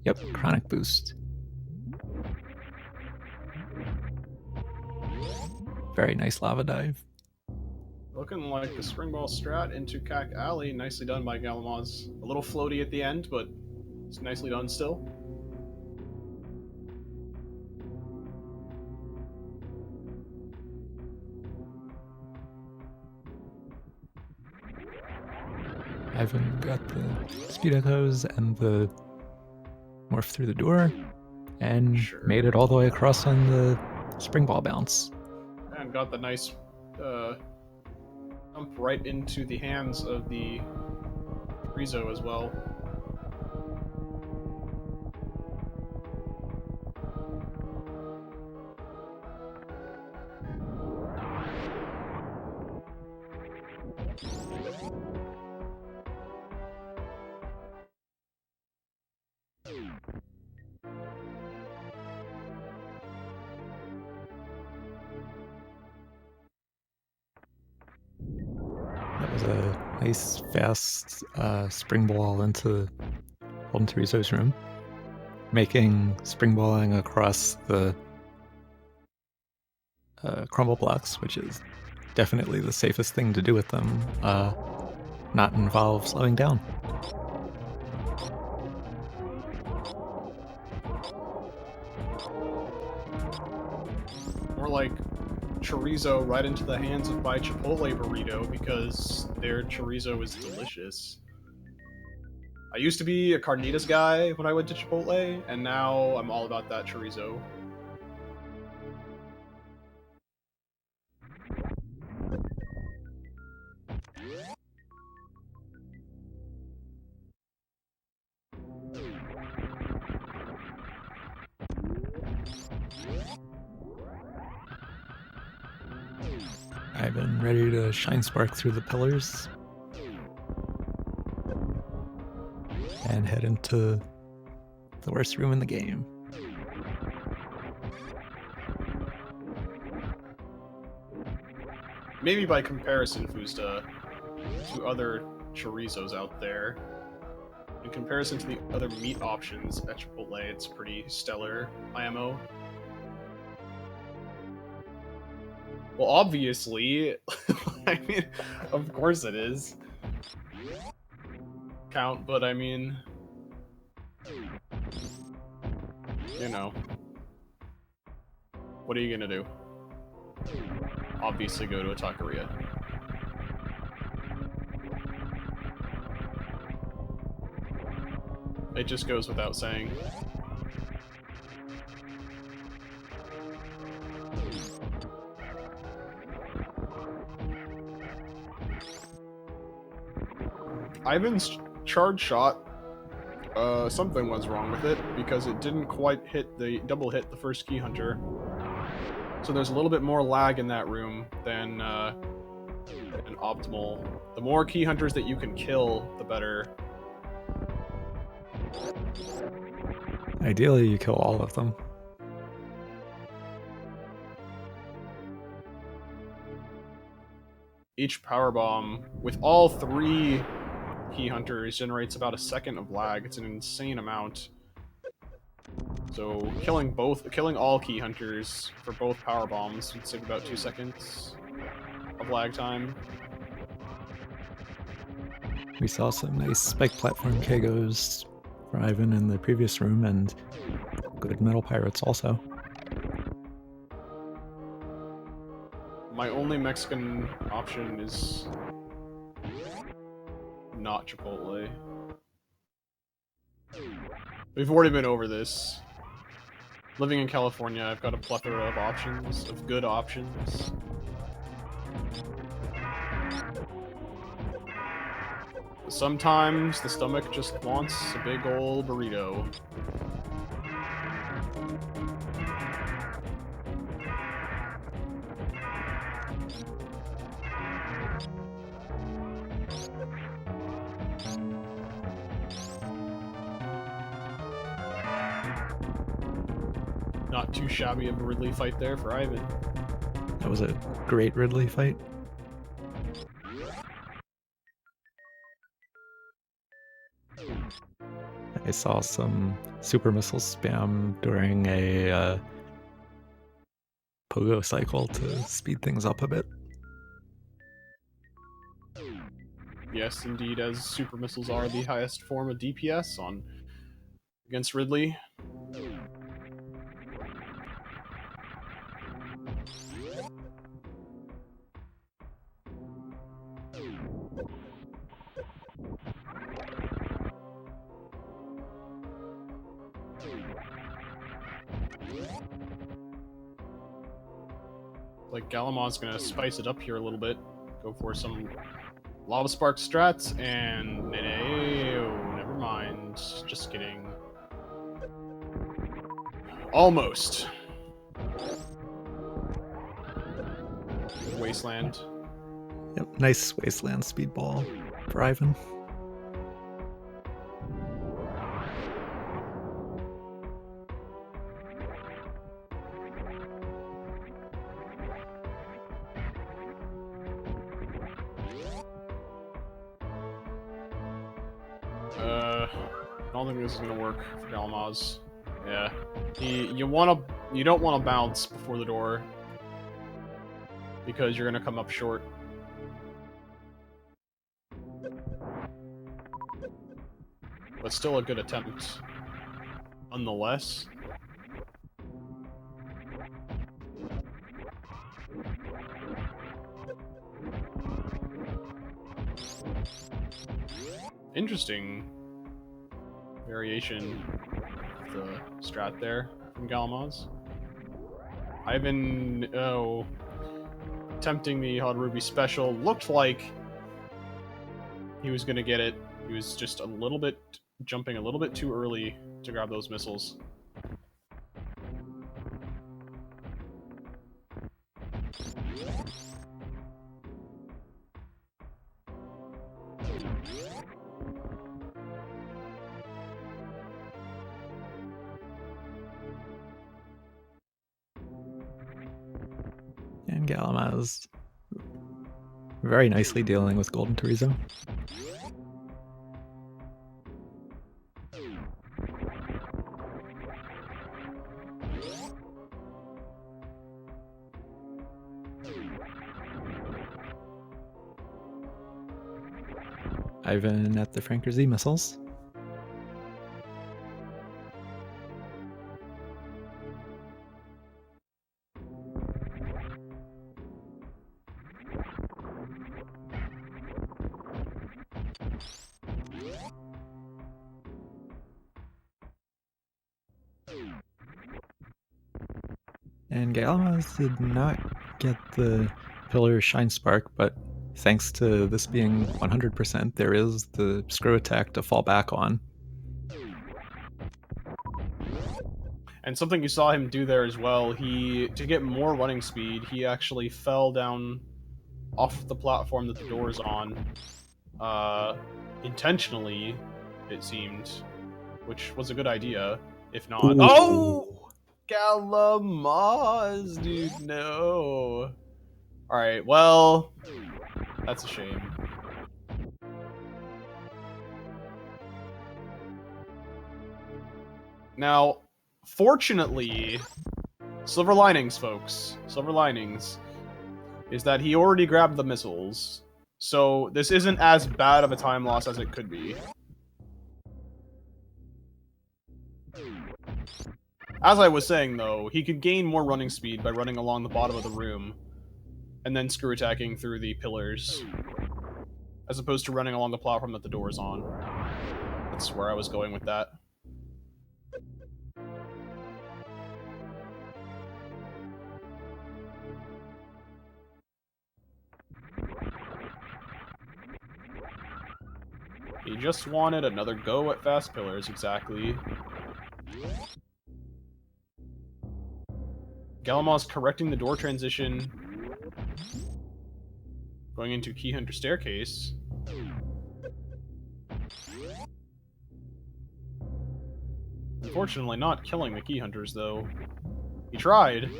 yep, chronic boost. Very nice lava dive. Looking like the spring ball strat into Cack Alley. Nicely done by galamoz. A little floaty at the end, but it's nicely done still. Ivan got the speed echoes and the morph through the door, and made it all the way across on the spring ball bounce. And got the nice jump right into the hands of the Rizo as well. That was a nice, fast spring ball into Golden Teresa's room, making springballing across the crumble blocks, which is definitely the safest thing to do with them, not involve slowing down. More like chorizo right into the hands of my Chipotle burrito, because their chorizo is delicious. I used to be a carnitas guy when I went to Chipotle, and now I'm all about that chorizo. I've been ready to shine spark through the pillars and head into the worst room in the game. maybe by comparison, Fusta, to other chorizos out there, in comparison to the other meat options at Chipotle, it's pretty stellar IMO. Well, obviously, I mean, of course it is. Count, but I mean, you know, what are you gonna do? Obviously go to a taqueria. It just goes without saying. Ivan's charge shot, something was wrong with it because it didn't quite hit the double hit the first key hunter. So there's a little bit more lag in that room than an optimal. The more key hunters that you can kill, the better. Ideally, you kill all of them. Each power bomb with all 3 key hunters generates about a second of lag. It's an insane amount. So killing all key hunters for both power bombs would save about 2 seconds of lag time. We saw some nice spike platform Kegos for Ivan in the previous room, and good metal pirates also. My only Mexican option is not Chipotle. We've already been over this. Living in California, I've got a plethora of options, of good options. Sometimes the stomach just wants a big ol' burrito. Not too shabby of a Ridley fight there for Ivan. That was a great Ridley fight. I saw some super missile spam during a pogo cycle to speed things up a bit. Yes, indeed, as super missiles are the highest form of DPS against Ridley. Like Galamon's gonna spice it up here a little bit. Go for some Lava Spark strats, and no, never mind. Just kidding. Almost. Wasteland. Yep, nice Wasteland speedball for Ivan. I don't think this is gonna work for galamoz. Yeah, you don't wanna bounce before the door because you're gonna come up short. But still a good attempt, nonetheless. Interesting variation of the strat there from Galamoz. Ivan, attempting the Hot Ruby special. Looked like he was going to get it. He was just jumping a little bit too early to grab those missiles. And Galamoz very nicely dealing with Golden Chorizo. Ivan at the Franker Z missiles. And galamoz did not get the Pillar Shine Spark, but thanks to this being 100%, there is the screw attack to fall back on. And something you saw him do there as well, to get more running speed, he actually fell down off the platform that the door's on. Intentionally, it seemed. Which was a good idea, if not... Ooh. Oh! Galamoz, dude, no. Alright, well... That's a shame. Now, fortunately, silver linings, folks, silver linings, is that he already grabbed the missiles. So this isn't as bad of a time loss as it could be. As I was saying, though, he could gain more running speed by running along the bottom of the room and then screw attacking through the pillars, as opposed to running along the platform that the door is on. That's where I was going with that. He just wanted another go at fast pillars, exactly. galamoz correcting the door transition. Going into Key Hunter Staircase. Unfortunately not killing the Key Hunters, though. He tried.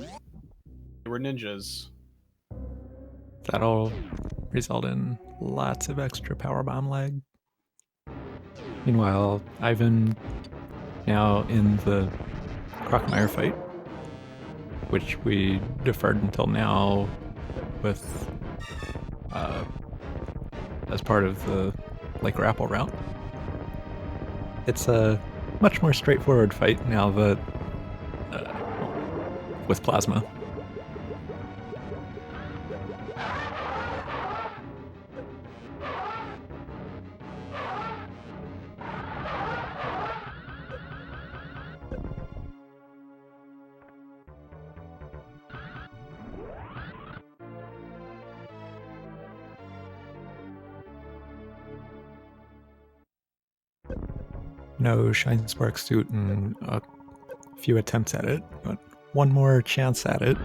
They were ninjas. That'll result in lots of extra powerbomb lag. Meanwhile, Ivan now in the Crocmire fight, which we deferred until now with as part of the Lake Rapple route. It's a much more straightforward fight now that with plasma. No Shine Spark suit and a few attempts at it, but one more chance at it.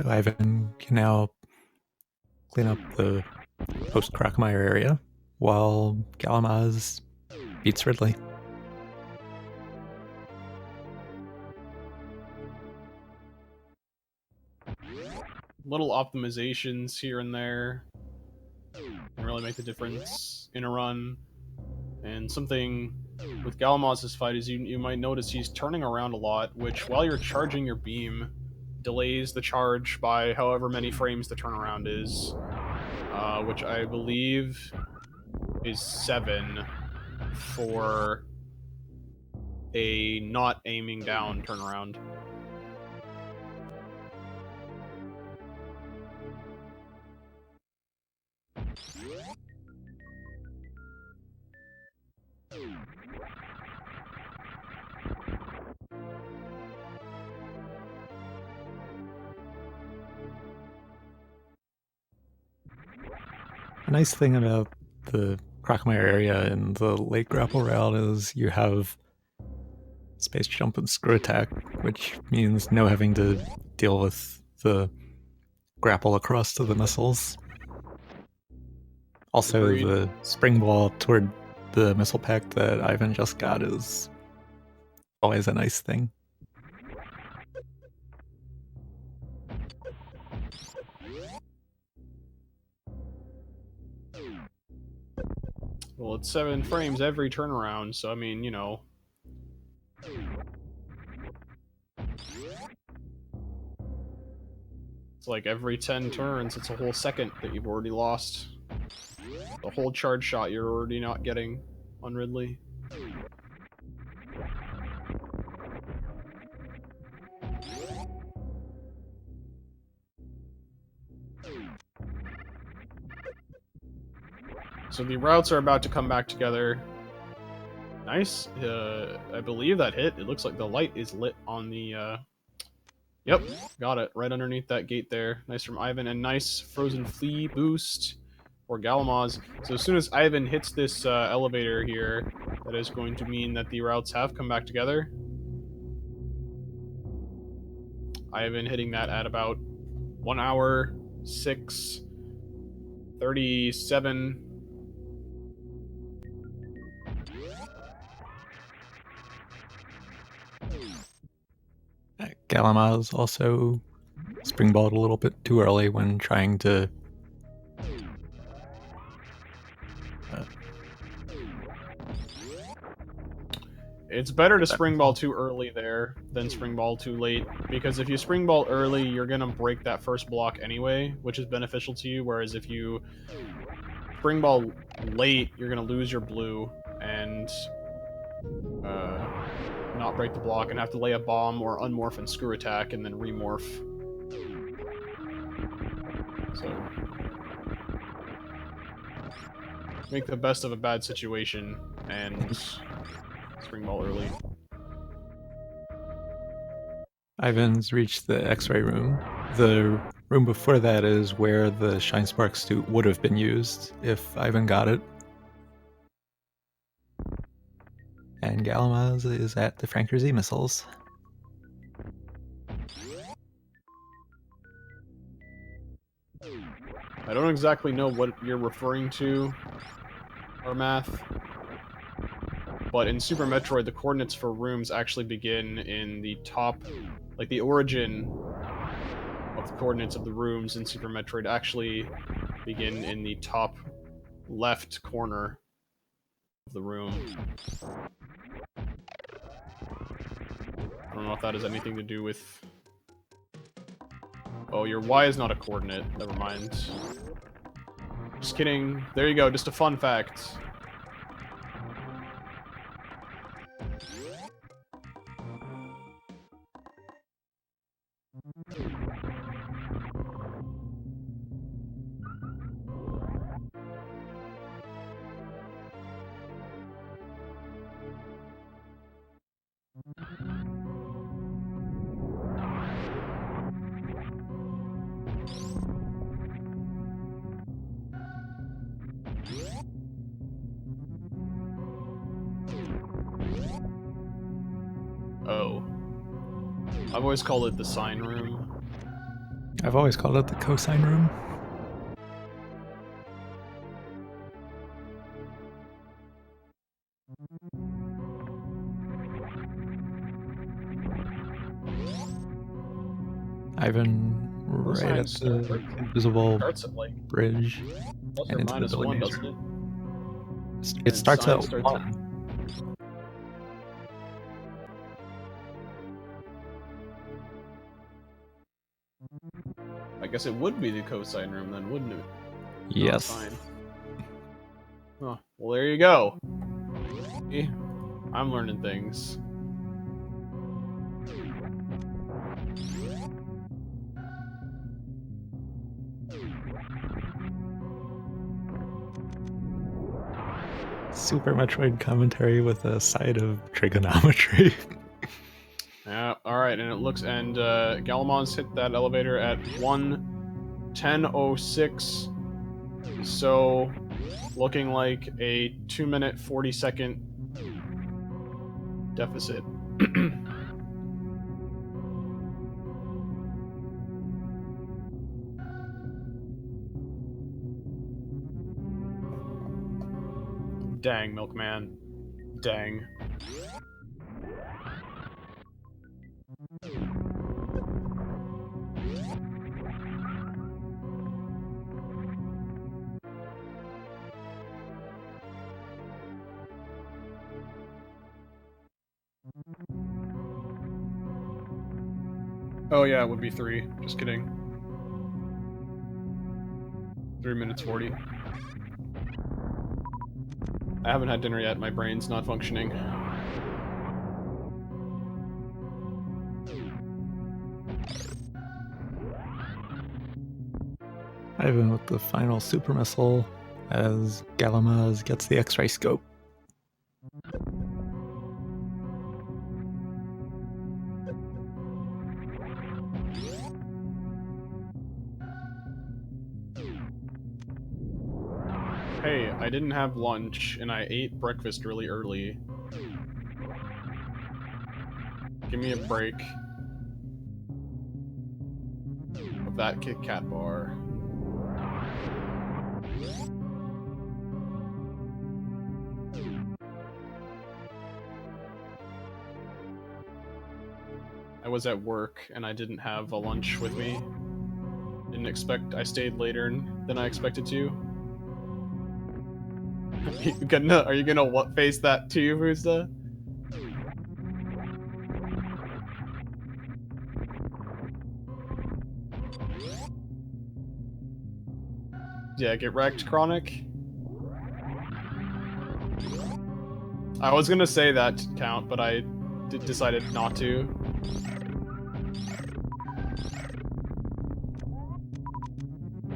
So Ivan can now clean up the post-Crocmire area, while galamoz beats Ridley. Little optimizations here and there can really make the difference in a run. And something with galamoz's fight is you might notice he's turning around a lot, which while you're charging your beam, delays the charge by however many frames the turnaround is. Which I believe is 7 for a not aiming down turnaround. A nice thing about the Crocmire area and the Lake Grapple route is you have space jump and screw attack, which means no having to deal with the grapple across to the missiles. Also, Agreed. the spring ball toward the missile pack that Ivan just got is always a nice thing. Well, it's 7 frames every turnaround, so I mean, you know. It's like every 10 turns, it's a whole second that you've already lost. The whole charge shot you're already not getting on Ridley. So the routes are about to come back together. Nice. I believe that hit. It looks like the light is lit on the... Yep, got it. Right underneath that gate there. Nice from Ivan. And nice Frozen Flea boost for galamoz. So as soon as Ivan hits this elevator here, that is going to mean that the routes have come back together. Ivan hitting that at about 1 hour, 6:37. Galamaz also springballed a little bit too early when trying to It's better to springball too early there than springball too late, because if you springball early, you're going to break that first block anyway, which is beneficial to you, whereas if you springball late, you're going to lose your blue and not break the block and have to lay a bomb or unmorph and screw attack and then remorph. So make the best of a bad situation and springball early. Ivan's reached the X-ray room. The room before that is where the Shine Spark suit would have been used if Ivan got it. And Galamaz is at the Franker Z missiles. I don't exactly know what you're referring to, or math, but in Super Metroid, the coordinates for rooms actually begin in the top, like the origin of the coordinates of the rooms in Super Metroid actually begin in the top left corner of the room. I don't know if that has anything to do with... Oh, your Y is not a coordinate. Never mind. Just kidding. There you go, just a fun fact. Oh. I've always called it the sign room. I've always called it the cosine room. Ivan right at the invisible bridge and into the building. Doesn't it? It starts at 1. I guess it would be the cosine room then, wouldn't it? Yes. Huh. Well, there you go. See? I'm learning things. Super Metroid commentary with a side of trigonometry. Yeah, alright, and it looks, and Galamons hit that elevator at 1:10:06, so looking like a 2-minute 40-second deficit. Dang, Milkman. Dang. Oh yeah, it would be 3. Just kidding. 3 minutes 40. I haven't had dinner yet. My brain's not functioning. Ivan with the final super missile as galamoz gets the X-ray scope. Hey, I didn't have lunch, and I ate breakfast really early. Give me a break. Of that Kit Kat bar. I was at work, and I didn't have a lunch with me. I stayed later than I expected to. Are you gonna what face that too, Fusta? Yeah, get wrecked, Chronic. I was gonna say that count, but I decided not to.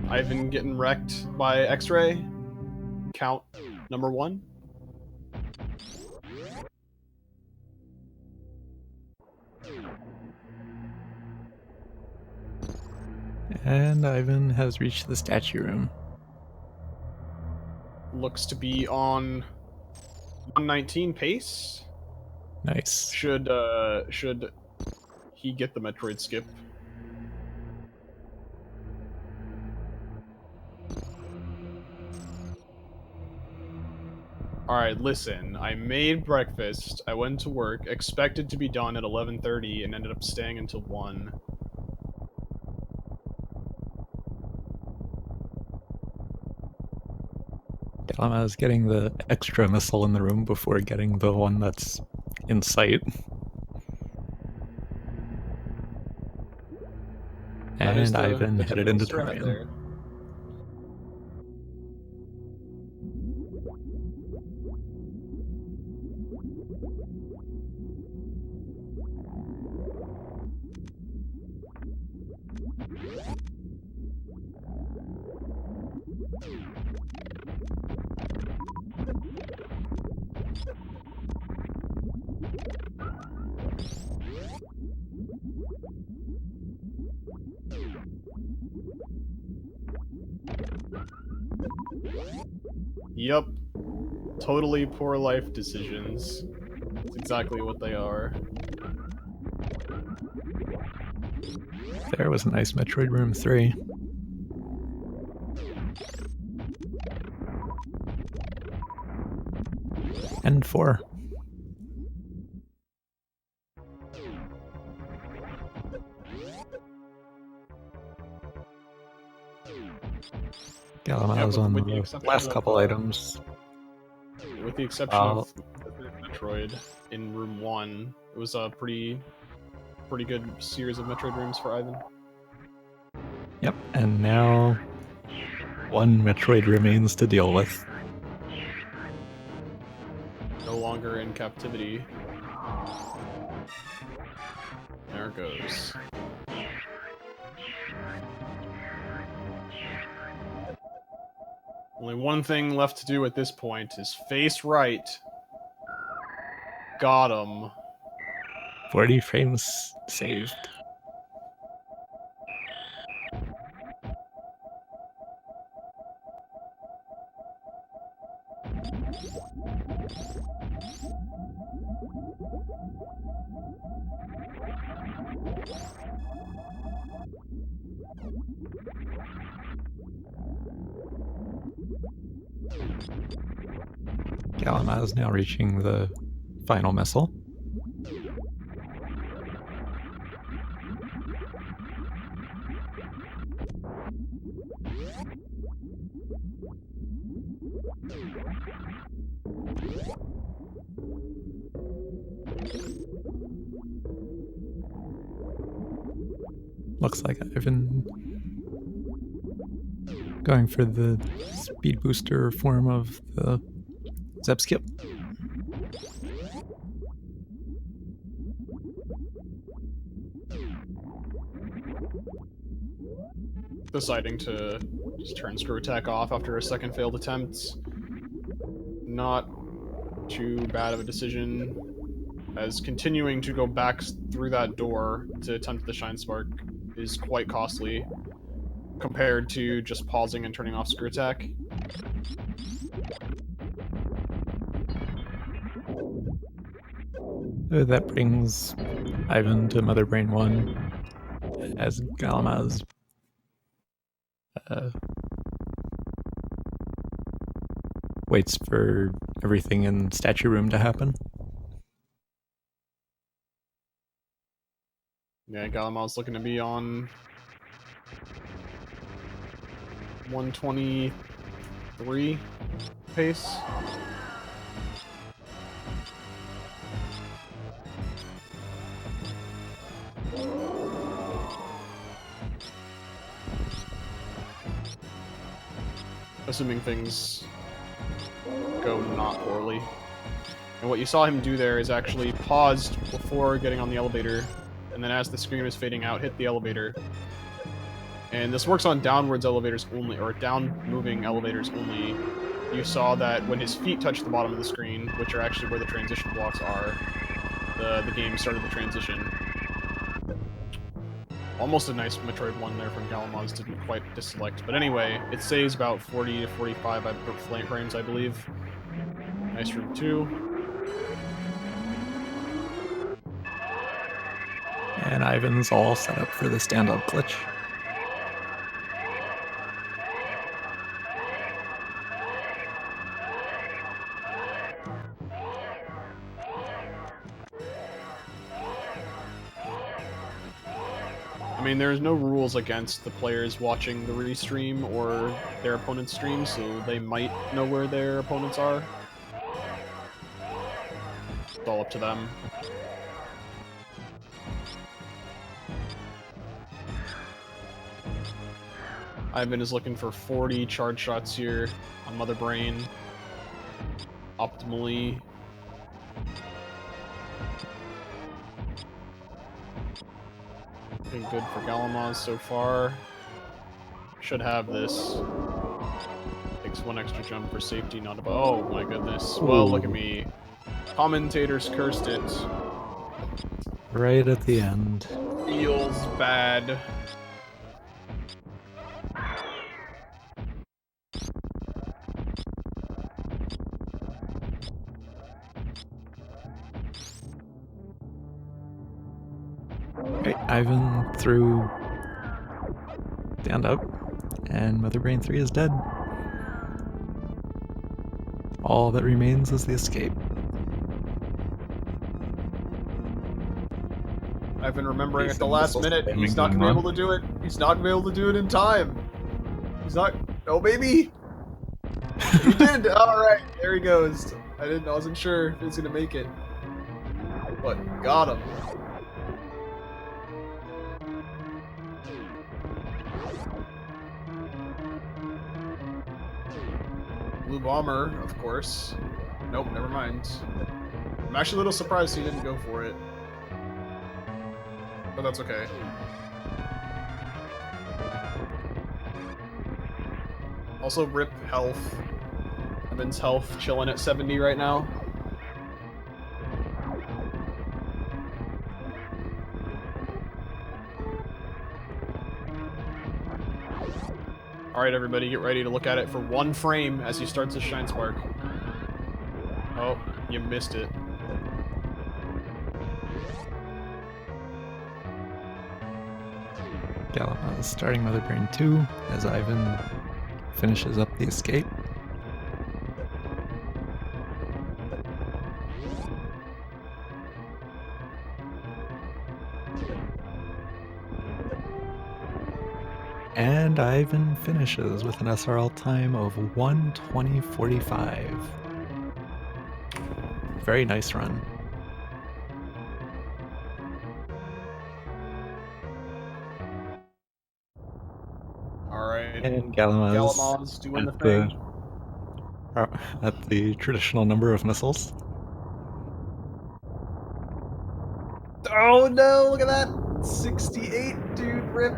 I've been getting wrecked by X-ray. Count number 1. And Ivan has reached the statue room. Looks to be on 119 pace. Nice. Should he get the Metroid skip? Alright, listen. I made breakfast, I went to work, expected to be done at 11:30, and ended up staying until 1. Galamoz getting the extra missile in the room before getting the one that's in sight. And Ivan headed into Terrain. Yep. Totally poor life decisions. That's exactly what they are. There was a nice Metroid Room 3. And 4. Galamoz on the last couple items. With the exception of Metroid in Room 1, it was a pretty good series of Metroid rooms for Ivan. Yep, and now 1 Metroid remains to deal with. No longer in captivity. There it goes. Only one thing left to do at this point is face right. Got him. 40 frames saved. Galamoz now reaching the final missile. Looks like Ivan going for the speed booster form of the Zep Skip. Deciding to just turn screw attack off after a second failed attempt. Not too bad of a decision, as continuing to go back through that door to attempt the Shine Spark is quite costly compared to just pausing and turning off screw attack. That brings Ivan to Mother Brain 1 as Galamoz waits for everything in Statue Room to happen. Yeah, Galamoz looking to be on 123 pace. Assuming things go not poorly. And what you saw him do there is actually paused before getting on the elevator, and then as the screen was fading out, hit the elevator. And this works on downwards elevators only, or down-moving elevators only. You saw that when his feet touched the bottom of the screen, which are actually where the transition blocks are, the game started the transition. Almost a nice Metroid 1 there from Galamoz, didn't quite deselect. But anyway, it saves about 40 to 45 frames, I believe. Nice room 2. And Ivan's all set up for the stand-up glitch. I mean, there's no rules against the players watching the restream or their opponent's stream, so they might know where their opponents are. It's all up to them. Ivan is looking for 40 charge shots here on Mother Brain. Optimally. Looking good for Galamoz so far. Should have this. Takes one extra jump for safety, not about. Oh my goodness. Well, look at me. Commentators cursed it. Right at the end. Feels bad. Right, Ivan threw stand up, and Mother Brain 3 is dead. All that remains is the escape. I've been remembering at the last minute, he's not gonna be able to do it. He's not gonna be able to do it in time. He's not. Oh, baby! He did! Alright, there he goes. I wasn't sure if he was gonna make it. But, got him. Blue Bomber, of course. Nope, never mind. I'm actually a little surprised he didn't go for it. But that's okay. Also, rip health. Evan's health chilling at 70 right now. Alright, everybody, get ready to look at it for 1 frame as he starts his Shine Spark. Oh, you missed it. Galamoz starting Mother Brain 2 as Ivan finishes up the escape. And Ivan finishes with an SRL time of 1:20:45. Very nice run. All right. And galamoz Galamoz doing the at thing. at the traditional number of missiles. Oh no, look at that. 68, dude, rip.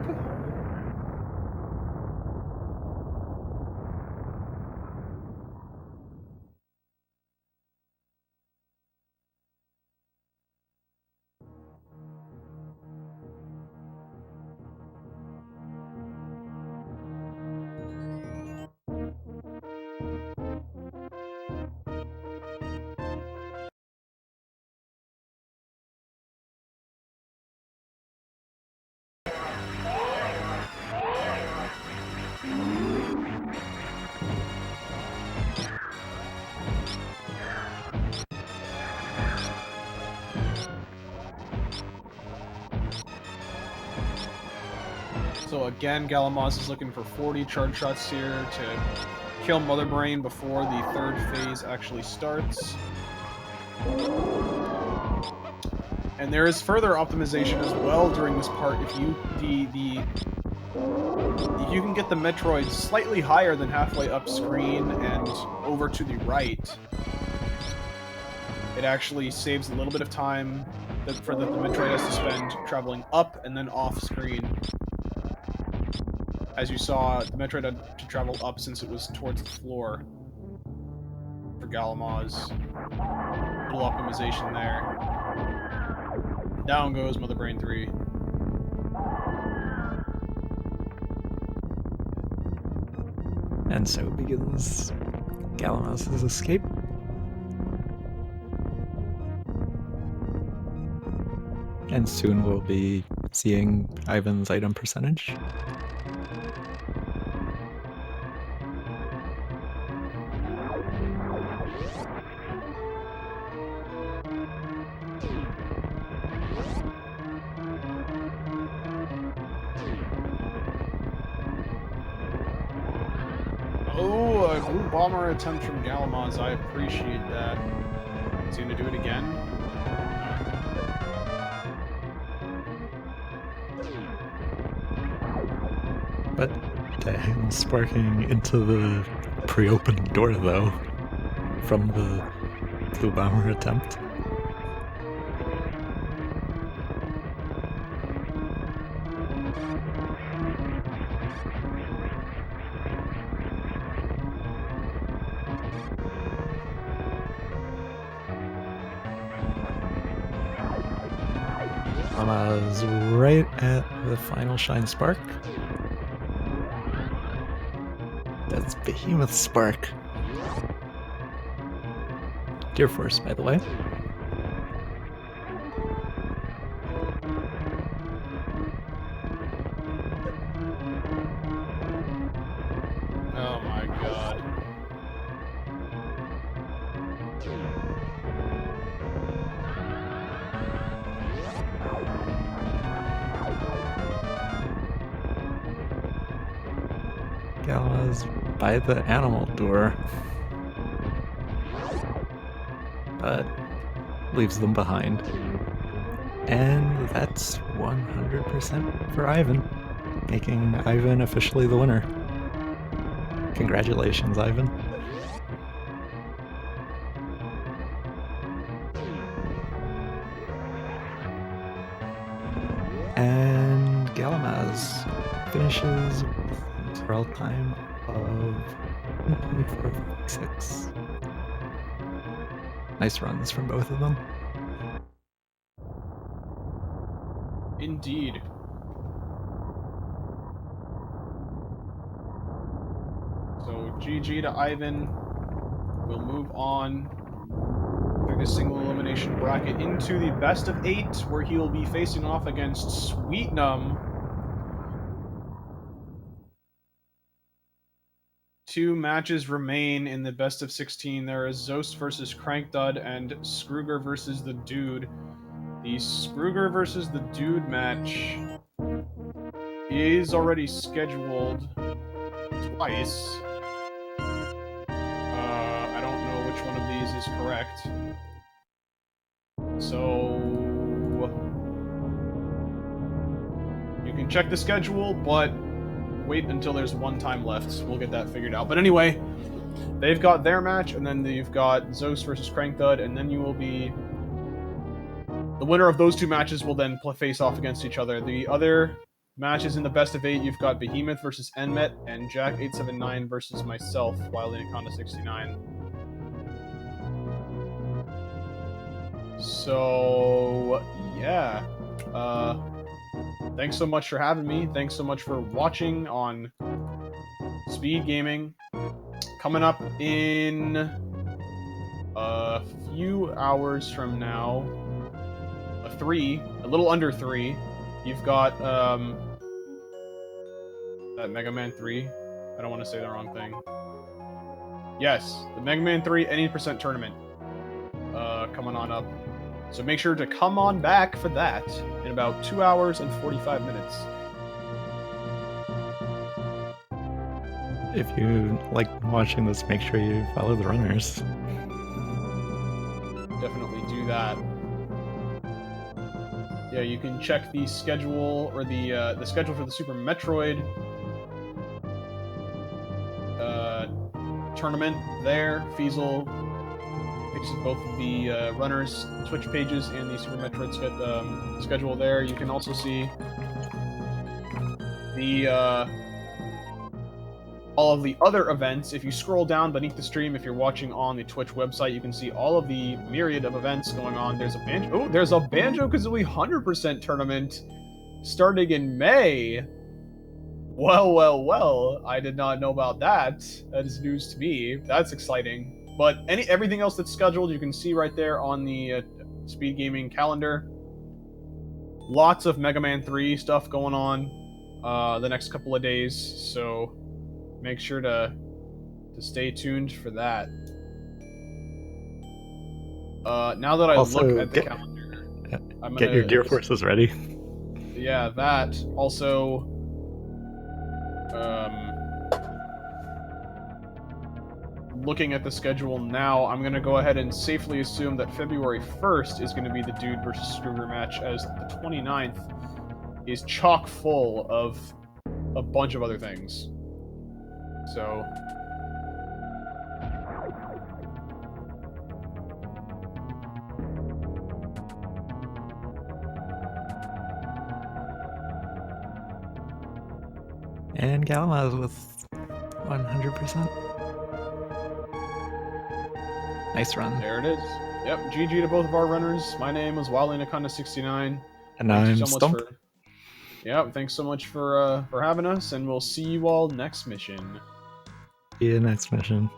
So again, Galamoz is looking for 40 charge shots here to kill Mother Brain before the third phase actually starts. And there is further optimization as well during this part. If you you can get the Metroid slightly higher than halfway up screen and over to the right, it actually saves a little bit of time that the Metroid has to spend traveling up and then off screen. As you saw, the Metroid had to travel up since it was towards the floor for Galamoz. Little optimization there. Down goes Mother Brain 3. And so begins Galamoz's escape. And soon we'll be seeing Ivan's item percentage. Oh, a blue bomber attempt from Galamoz. I appreciate that. Is he gonna do it again? But dang, sparking into the pre-opened door though from the blue bomber attempt. Is right at the final shine spark. That's Behemoth Spark. Deer Force, by the way. Oh my god. Gala's by the animal door, but leaves them behind. And that's 100% for Ivan, making Ivan officially the winner. Congratulations, Ivan. And Galamaz finishes with a roll time of 24.6. Nice runs from both of them. Indeed. So GG to Ivan. We'll move on through the single elimination bracket into the best of 8, where he will be facing off against Sweetnum. 2 matches remain in the best of 16. There is Zost versus Crankdud and Scrooger versus the Dude. The Scrooger versus the Dude match is already scheduled twice. I don't know which one of these is correct. So you can check the schedule, but wait until there's one time left. We'll get that figured out. But anyway, they've got their match, and then you've got Zeus versus Crankthud, and then you will be... The winner of those two matches will then face off against each other. The other matches in the best of 8, you've got Behemoth versus Enmet, and Jack879 versus myself, Wild Anaconda 69. So, yeah. Thanks so much for having me. Thanks so much for watching on Speed Gaming. Coming up in a few hours from now, a little under 3, you've got that Mega Man 3. I don't want to say the wrong thing. Yes, the Mega Man 3 any % tournament coming on up. So make sure to come on back for that in about 2 hours and 45 minutes. If you like watching this, make sure you follow the runners. Definitely do that. Yeah, you can check the schedule, or the schedule for the Super Metroid tournament there. Fiesel fixes both of the runners' Twitch pages and the Super Metroid schedule there. You can also see the all of the other events. If you scroll down beneath the stream, if you're watching on the Twitch website, you can see all of the myriad of events going on. There's a Banjo-Kazooie 100% tournament starting in May. Well, I did not know about that. That is news to me. That's exciting. But everything else that's scheduled, you can see right there on the Speed Gaming calendar. Lots of Mega Man 3 stuff going on the next couple of days, so make sure to stay tuned for that. Now that I Also, look at the calendar, I'm get your gear forces ready. Yeah, that. Also, looking at the schedule now, I'm going to go ahead and safely assume that February 1st is going to be the Dude versus Scooter match, as the 29th is chock full of a bunch of other things. So... And galamoz with 100%. Nice run. There it is. Yep, GG to both of our runners. My name is Wild Anaconda 69. And I'm Stump. Yep, thanks so much for having us, and we'll see you all next mission. See you next mission.